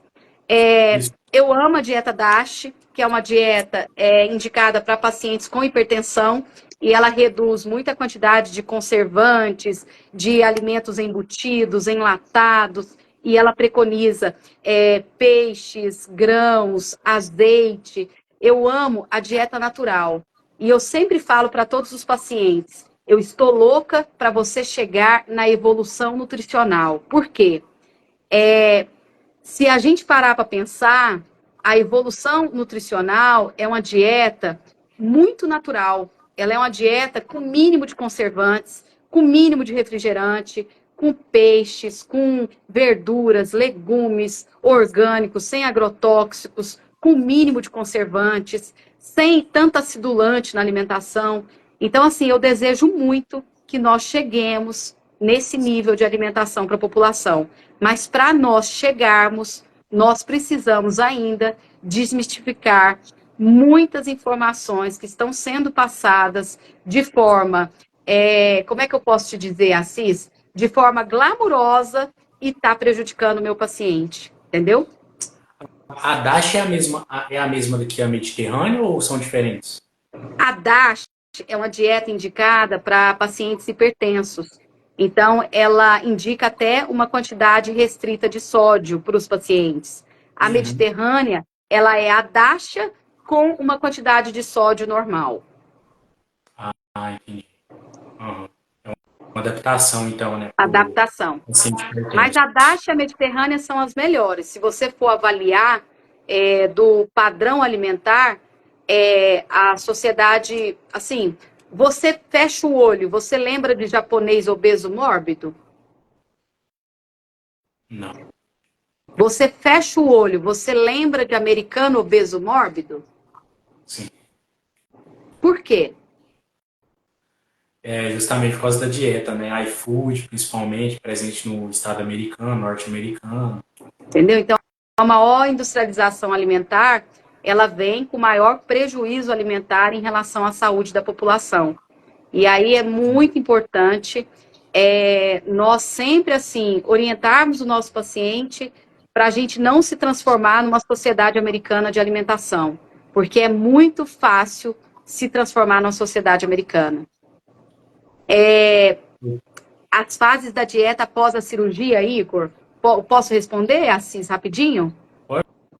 Isso. Eu amo a dieta DASH, que é uma dieta indicada para pacientes com hipertensão, e ela reduz muita quantidade de conservantes, de alimentos embutidos, enlatados, e ela preconiza peixes, grãos, azeite. Eu amo a dieta natural. E eu sempre falo para todos os pacientes, eu estou louca para você chegar na evolução nutricional. Por quê? Se a gente parar para pensar, a evolução nutricional é uma dieta muito natural. Ela é uma dieta com mínimo de conservantes, com mínimo de refrigerante, com peixes, com verduras, legumes orgânicos, sem agrotóxicos, com mínimo de conservantes, sem tanto acidulante na alimentação. Então, assim, eu desejo muito que nós cheguemos nesse nível de alimentação para a população. Mas para nós chegarmos, nós precisamos ainda desmistificar muitas informações que estão sendo passadas de forma, como é que eu posso te dizer, Assis? De forma glamurosa e está prejudicando o meu paciente, entendeu? A DASH é a mesma do que a Mediterrânea ou são diferentes? A DASH é uma dieta indicada para pacientes hipertensos. Então, ela indica até uma quantidade restrita de sódio para os pacientes. A Uhum. Mediterrânea, ela é a DASH com uma quantidade de sódio normal. Ah, entendi. Uhum. É uma adaptação, então, né, para o Adaptação. paciente Mas hipertenso. a DASH e a Mediterrânea são as melhores. Se você for avaliar do padrão alimentar, a sociedade, assim, você fecha o olho, você lembra de japonês obeso mórbido? Não. Você fecha o olho, você lembra de americano obeso mórbido? Sim. Por quê? É justamente por causa da dieta, né? iFood, principalmente, presente no estado americano, norte-americano. Entendeu? Então, a maior industrialização alimentar, ela vem com maior prejuízo alimentar em relação à saúde da população. E aí é muito importante nós sempre, assim, orientarmos o nosso paciente para a gente não se transformar numa sociedade americana de alimentação, porque é muito fácil se transformar numa sociedade americana. As fases da dieta após a cirurgia, Igor, posso responder, Assis, rapidinho?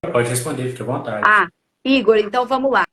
Pode responder, fique à vontade. Ah, Igor, então vamos lá.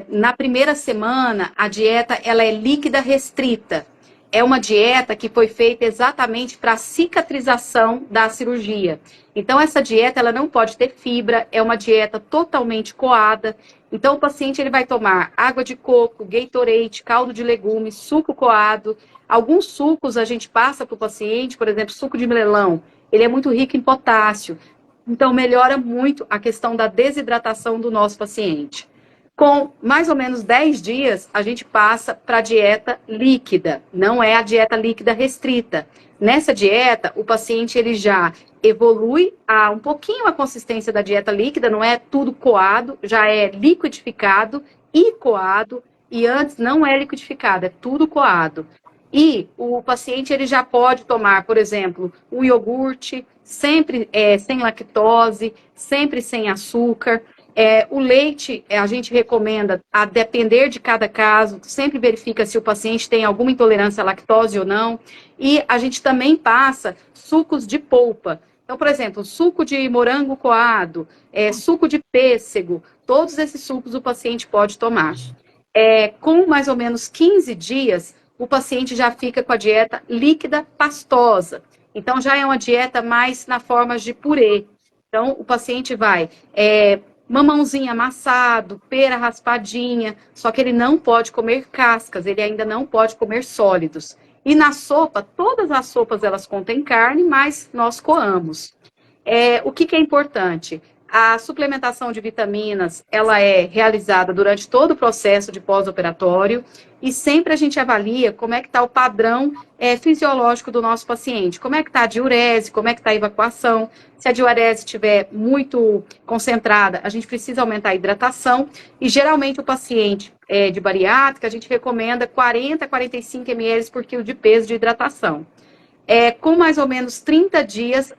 Na primeira semana, a dieta ela é líquida restrita. É uma dieta que foi feita exatamente para a cicatrização da cirurgia. Então, essa dieta ela não pode ter fibra, é uma dieta totalmente coada. Então, o paciente ele vai tomar água de coco, Gatorade, caldo de legumes, suco coado. Alguns sucos a gente passa para o paciente, por exemplo, suco de melão. Ele é muito rico em potássio. Então, melhora muito a questão da desidratação do nosso paciente. Com mais ou menos 10 dias, a gente passa para a dieta líquida, não é a dieta líquida restrita. Nessa dieta, o paciente ele já evolui um pouquinho a consistência da dieta líquida, não é tudo coado, já é liquidificado e coado, e antes não é liquidificado, é tudo coado. E o paciente ele já pode tomar, por exemplo, um iogurte, sempre sem lactose, sempre sem açúcar. O leite, a gente recomenda, a depender de cada caso, sempre verifica se o paciente tem alguma intolerância à lactose ou não. E a gente também passa sucos de polpa. Então, por exemplo, suco de morango coado, suco de pêssego, todos esses sucos o paciente pode tomar. Com mais ou menos 15 dias, o paciente já fica com a dieta líquida pastosa. Então, já é uma dieta mais na forma de purê. Então, o paciente vai mamãozinho amassado, pera raspadinha, só que ele não pode comer cascas, ele ainda não pode comer sólidos. E na sopa, todas as sopas elas contêm carne, mas nós coamos. O que é importante? A suplementação de vitaminas, ela é realizada durante todo o processo de pós-operatório e sempre a gente avalia como é que está o padrão fisiológico do nosso paciente, como é que está a diurese, como é que está a evacuação. Se a diurese estiver muito concentrada, a gente precisa aumentar a hidratação e geralmente o paciente de bariátrica, a gente recomenda 40 a 45 ml por quilo de peso de hidratação. Com mais ou menos 30 dias,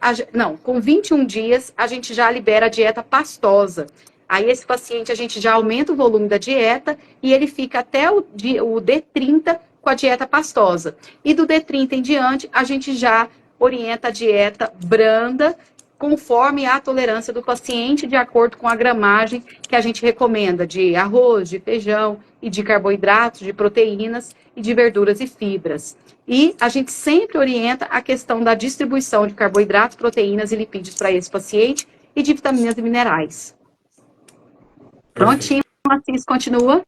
com 21 dias, a gente já libera a dieta pastosa. Aí esse paciente, a gente já aumenta o volume da dieta e ele fica até o D30 com a dieta pastosa. E do D30 em diante, a gente já orienta a dieta branda, conforme a tolerância do paciente, de acordo com a gramagem que a gente recomenda de arroz, de feijão e de carboidratos, de proteínas e de verduras e fibras. E a gente sempre orienta a questão da distribuição de carboidratos, proteínas e lipídios para esse paciente e de vitaminas e minerais. Prontinho, Assis, continua.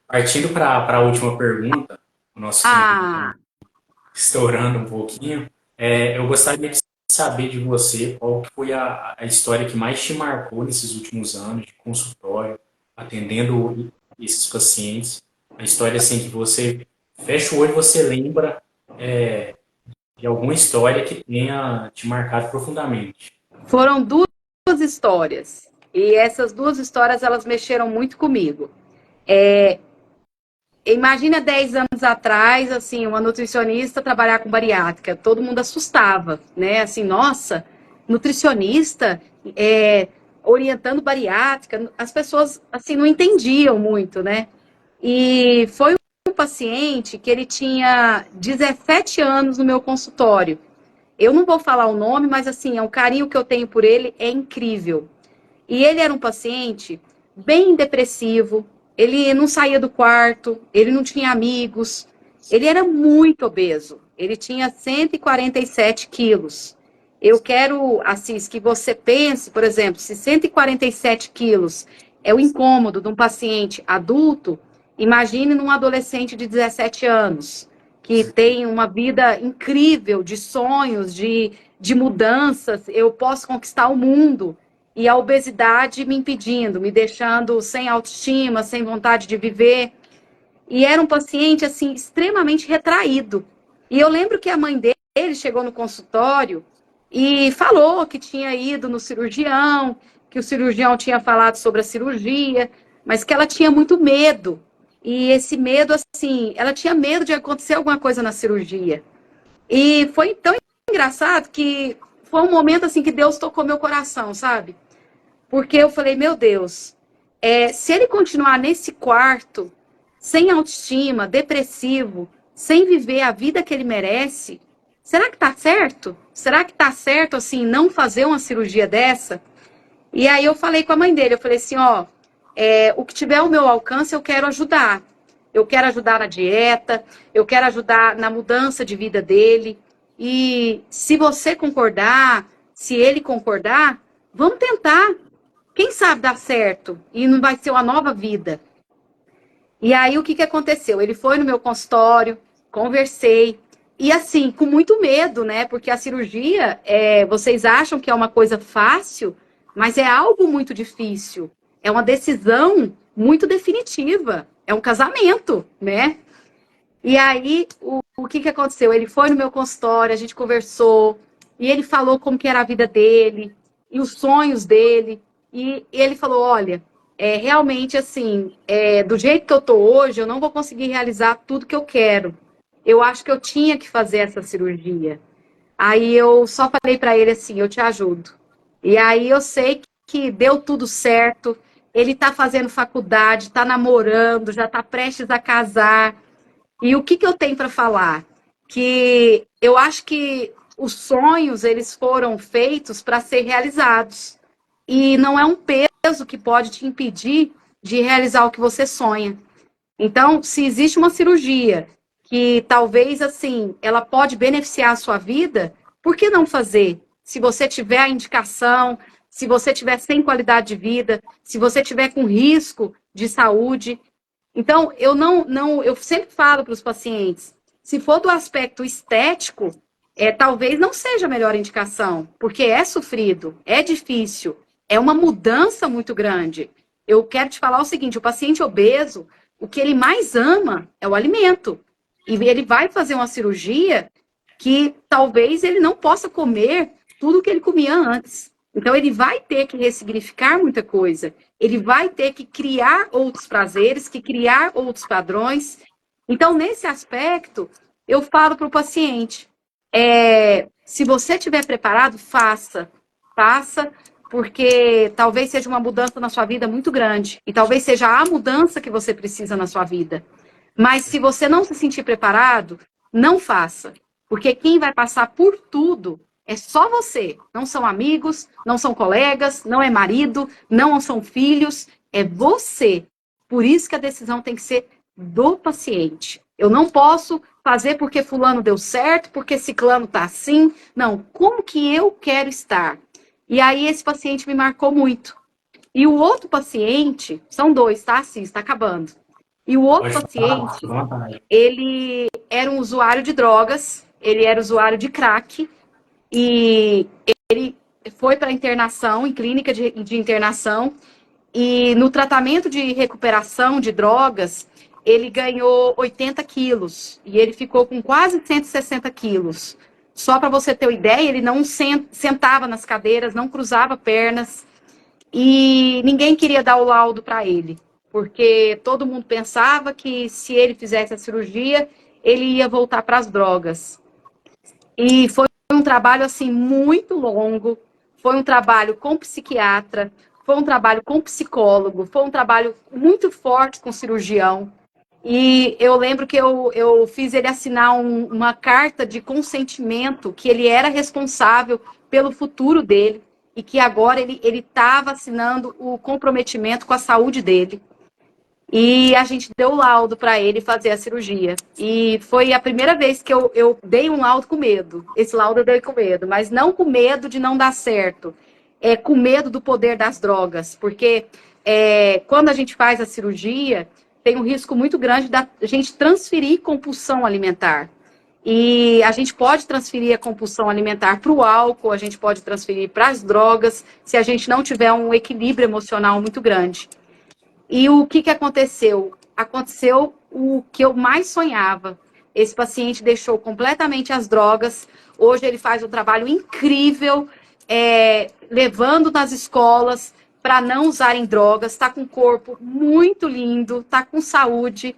Partindo para a última pergunta, o nosso tempo tá estourando um pouquinho, eu gostaria de saber de você qual que foi a história que mais te marcou nesses últimos anos de consultório, atendendo esses pacientes. A história assim que você fecha o olho e você lembra de alguma história que tenha te marcado profundamente. Foram duas histórias. E essas duas histórias, elas mexeram muito comigo. Imagina 10 anos atrás, assim, uma nutricionista trabalhar com bariátrica. Todo mundo assustava, né? Assim, nossa, nutricionista orientando bariátrica. As pessoas, assim, não entendiam muito, né? E foi um paciente que ele tinha 17 anos no meu consultório. Eu não vou falar o nome, mas, assim, o carinho que eu tenho por ele é incrível. E ele era um paciente bem depressivo, ele não saía do quarto, ele não tinha amigos, ele era muito obeso, ele tinha 147 quilos. Eu quero, Assis, que você pense, por exemplo, se 147 quilos é o incômodo de um paciente adulto, imagine num adolescente de 17 anos, que tem uma vida incrível de sonhos, de mudanças, eu posso conquistar o mundo. E a obesidade me impedindo, me deixando sem autoestima, sem vontade de viver. E era um paciente, assim, extremamente retraído. E eu lembro que a mãe dele chegou no consultório e falou que tinha ido no cirurgião, que o cirurgião tinha falado sobre a cirurgia, mas que ela tinha muito medo. E esse medo, assim, ela tinha medo de acontecer alguma coisa na cirurgia. E foi tão engraçado que foi um momento, assim, que Deus tocou meu coração, sabe? Porque eu falei, meu Deus, se ele continuar nesse quarto, sem autoestima, depressivo, sem viver a vida que ele merece, será que tá certo? Será que tá certo, assim, não fazer uma cirurgia dessa? E aí eu falei com a mãe dele, eu falei assim, o que tiver ao meu alcance, eu quero ajudar. Eu quero ajudar na dieta, eu quero ajudar na mudança de vida dele. E se você concordar, se ele concordar, vamos tentar. Quem sabe dar certo e não vai ser uma nova vida. E aí o que aconteceu? Ele foi no meu consultório, conversei, e assim, com muito medo, né? Porque a cirurgia, vocês acham que é uma coisa fácil, mas é algo muito difícil. É uma decisão muito definitiva. É um casamento, né? E aí, o que aconteceu? Ele foi no meu consultório, a gente conversou, e ele falou como que era a vida dele, e os sonhos dele. E ele falou, olha, realmente assim, do jeito que eu tô hoje, eu não vou conseguir realizar tudo que eu quero. Eu acho que eu tinha que fazer essa cirurgia. Aí eu só falei para ele assim, eu te ajudo. E aí eu sei que deu tudo certo, ele tá fazendo faculdade, tá namorando, já tá prestes a casar. E o que eu tenho para falar? Que eu acho que os sonhos, eles foram feitos para ser realizados. E não é um peso que pode te impedir de realizar o que você sonha. Então, se existe uma cirurgia que talvez, assim, ela pode beneficiar a sua vida, por que não fazer? Se você tiver a indicação, se você tiver sem qualidade de vida, se você tiver com risco de saúde. Então, eu sempre falo para os pacientes, se for do aspecto estético, talvez não seja a melhor indicação, porque é sofrido, é difícil, é uma mudança muito grande. Eu quero te falar o seguinte: o paciente obeso, o que ele mais ama é o alimento. E ele vai fazer uma cirurgia que talvez ele não possa comer tudo que ele comia antes. Então, ele vai ter que ressignificar muita coisa. Ele vai ter que criar outros prazeres, que criar outros padrões. Então, nesse aspecto, eu falo para o paciente, se você estiver preparado, faça. Faça, porque talvez seja uma mudança na sua vida muito grande. E talvez seja a mudança que você precisa na sua vida. Mas se você não se sentir preparado, não faça. Porque quem vai passar por tudo é só você. Não são amigos, não são colegas, não é marido, não são filhos, é você. Por isso que a decisão tem que ser do paciente. Eu não posso fazer porque fulano deu certo, porque ciclano tá assim. Não, como que eu quero estar? E aí esse paciente me marcou muito. E o outro paciente, são dois, tá? Assim, está acabando. E o outro Pode falar, paciente, fique à vontade. ele era um usuário de drogas, ele era usuário de crack, e ele foi para internação, em clínica de internação, e no tratamento de recuperação de drogas, ele ganhou 80 quilos, e ele ficou com quase 160 quilos. Só para você ter uma ideia, ele não sentava nas cadeiras, não cruzava pernas, e ninguém queria dar o laudo para ele, porque todo mundo pensava que se ele fizesse a cirurgia, ele ia voltar para as drogas. E foi um trabalho assim muito longo, foi um trabalho com psiquiatra, foi um trabalho com psicólogo, foi um trabalho muito forte com cirurgião. E eu lembro que eu fiz ele assinar uma carta de consentimento que ele era responsável pelo futuro dele e que agora ele estava assinando o comprometimento com a saúde dele. E a gente deu o laudo para ele fazer a cirurgia. E foi a primeira vez que eu dei um laudo com medo. Esse laudo eu dei com medo, mas não com medo de não dar certo. É com medo do poder das drogas. Porque quando a gente faz a cirurgia, tem um risco muito grande da gente transferir compulsão alimentar. E a gente pode transferir a compulsão alimentar para o álcool, a gente pode transferir para as drogas, se a gente não tiver um equilíbrio emocional muito grande. E o que aconteceu? Aconteceu o que eu mais sonhava. Esse paciente deixou completamente as drogas. Hoje ele faz um trabalho incrível, levando nas escolas para não usarem drogas. Está com um corpo muito lindo, está com saúde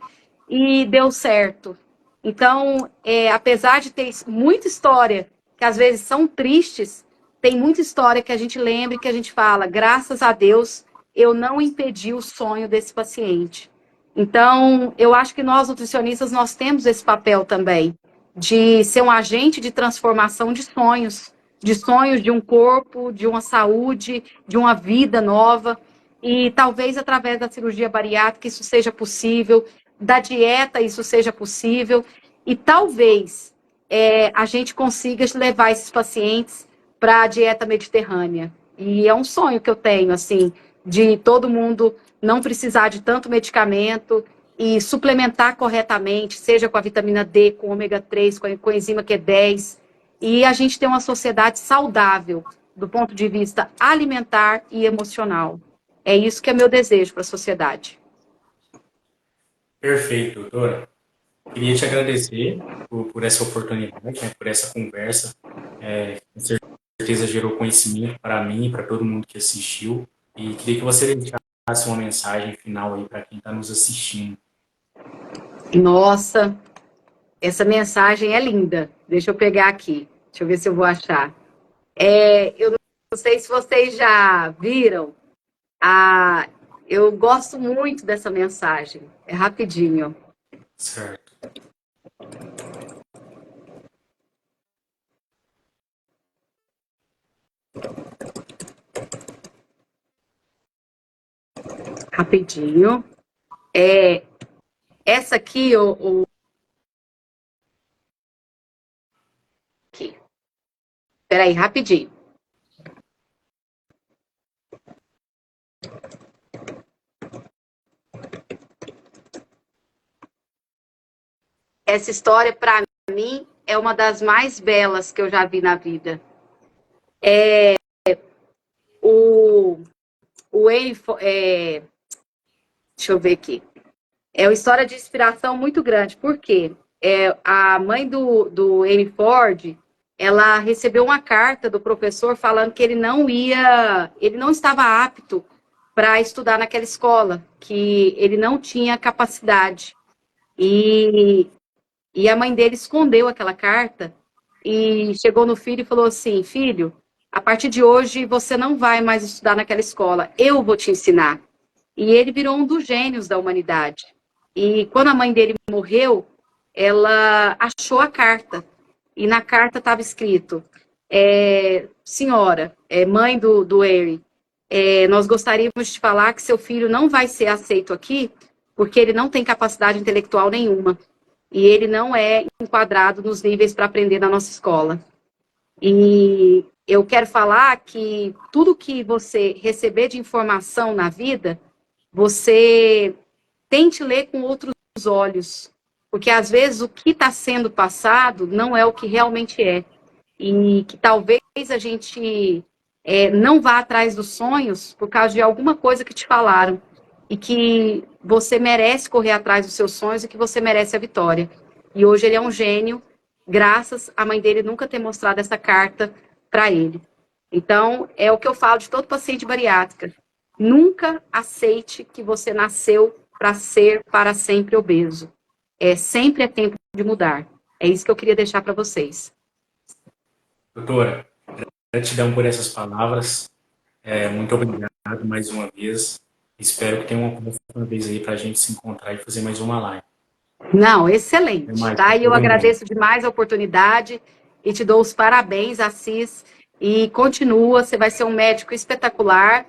e deu certo. Então, apesar de ter muita história, que às vezes são tristes, tem muita história que a gente lembra e que a gente fala, graças a Deus, eu não impedi o sonho desse paciente. Então, eu acho que nós, nutricionistas, nós temos esse papel também, de ser um agente de transformação de sonhos de um corpo, de uma saúde, de uma vida nova. E talvez através da cirurgia bariátrica isso seja possível, da dieta isso seja possível, e talvez a gente consiga levar esses pacientes para a dieta mediterrânea. E é um sonho que eu tenho, assim, de todo mundo não precisar de tanto medicamento e suplementar corretamente, seja com a vitamina D, com ômega 3, com a coenzima Q10, e a gente ter uma sociedade saudável do ponto de vista alimentar e emocional. É isso que é meu desejo para a sociedade. Perfeito, doutora. Queria te agradecer por essa oportunidade, né, por essa conversa. Com certeza gerou conhecimento para mim e para todo mundo que assistiu. E queria que você deixasse uma mensagem final aí para quem está nos assistindo. Nossa, essa mensagem é linda. Deixa eu pegar aqui. Deixa eu ver se eu vou achar. Eu não sei se vocês já viram. Eu gosto muito dessa mensagem. É rapidinho. Certo. Rapidinho. Essa aqui, aqui. Peraí, rapidinho. Essa história, para mim, é uma das mais belas que eu já vi na vida. O, o Henry, deixa eu ver aqui. É uma história de inspiração muito grande, porque a mãe do Henry Ford, ela recebeu uma carta do professor falando que ele não estava apto para estudar naquela escola, que ele não tinha capacidade. E, e a mãe dele escondeu aquela carta e chegou no filho e falou assim: filho, a partir de hoje você não vai mais estudar naquela escola, eu vou te ensinar. E ele virou um dos gênios da humanidade. E quando a mãe dele morreu, ela achou a carta. E na carta estava escrito: senhora, mãe do Harry, nós gostaríamos de falar que seu filho não vai ser aceito aqui, porque ele não tem capacidade intelectual nenhuma. E ele não é enquadrado nos níveis para aprender na nossa escola. E eu quero falar que tudo que você receber de informação na vida, você tente ler com outros olhos, porque às vezes o que está sendo passado não é o que realmente é. E que talvez a gente não vá atrás dos sonhos por causa de alguma coisa que te falaram. E que você merece correr atrás dos seus sonhos e que você merece a vitória. E hoje ele é um gênio, graças à mãe dele nunca ter mostrado essa carta para ele. Então, é o que eu falo de todo paciente bariátrica. Nunca aceite que você nasceu para ser para sempre obeso. Sempre é tempo de mudar. É isso que eu queria deixar para vocês. Doutora, gratidão por essas palavras. Muito obrigado mais uma vez. Espero que tenha uma próxima vez aí para a gente se encontrar e fazer mais uma live. Não, Até excelente. mais, Tá? E eu tudo bem. agradeço demais a oportunidade e te dou os parabéns, Assis. E continua, você vai ser um médico espetacular.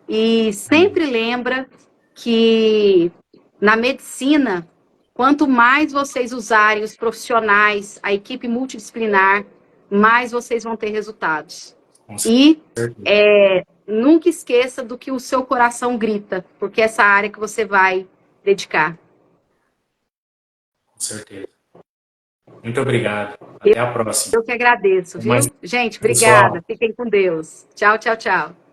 E sempre lembra que na medicina, quanto mais vocês usarem os profissionais, a equipe multidisciplinar, mais vocês vão ter resultados. Com E certeza. nunca esqueça do que o seu coração grita, porque é essa área que você vai dedicar. Com certeza. Muito obrigado. Até a próxima. Eu que agradeço, Até mais, viu? Gente, pessoal. obrigada. Fiquem com Deus. Tchau, tchau, tchau.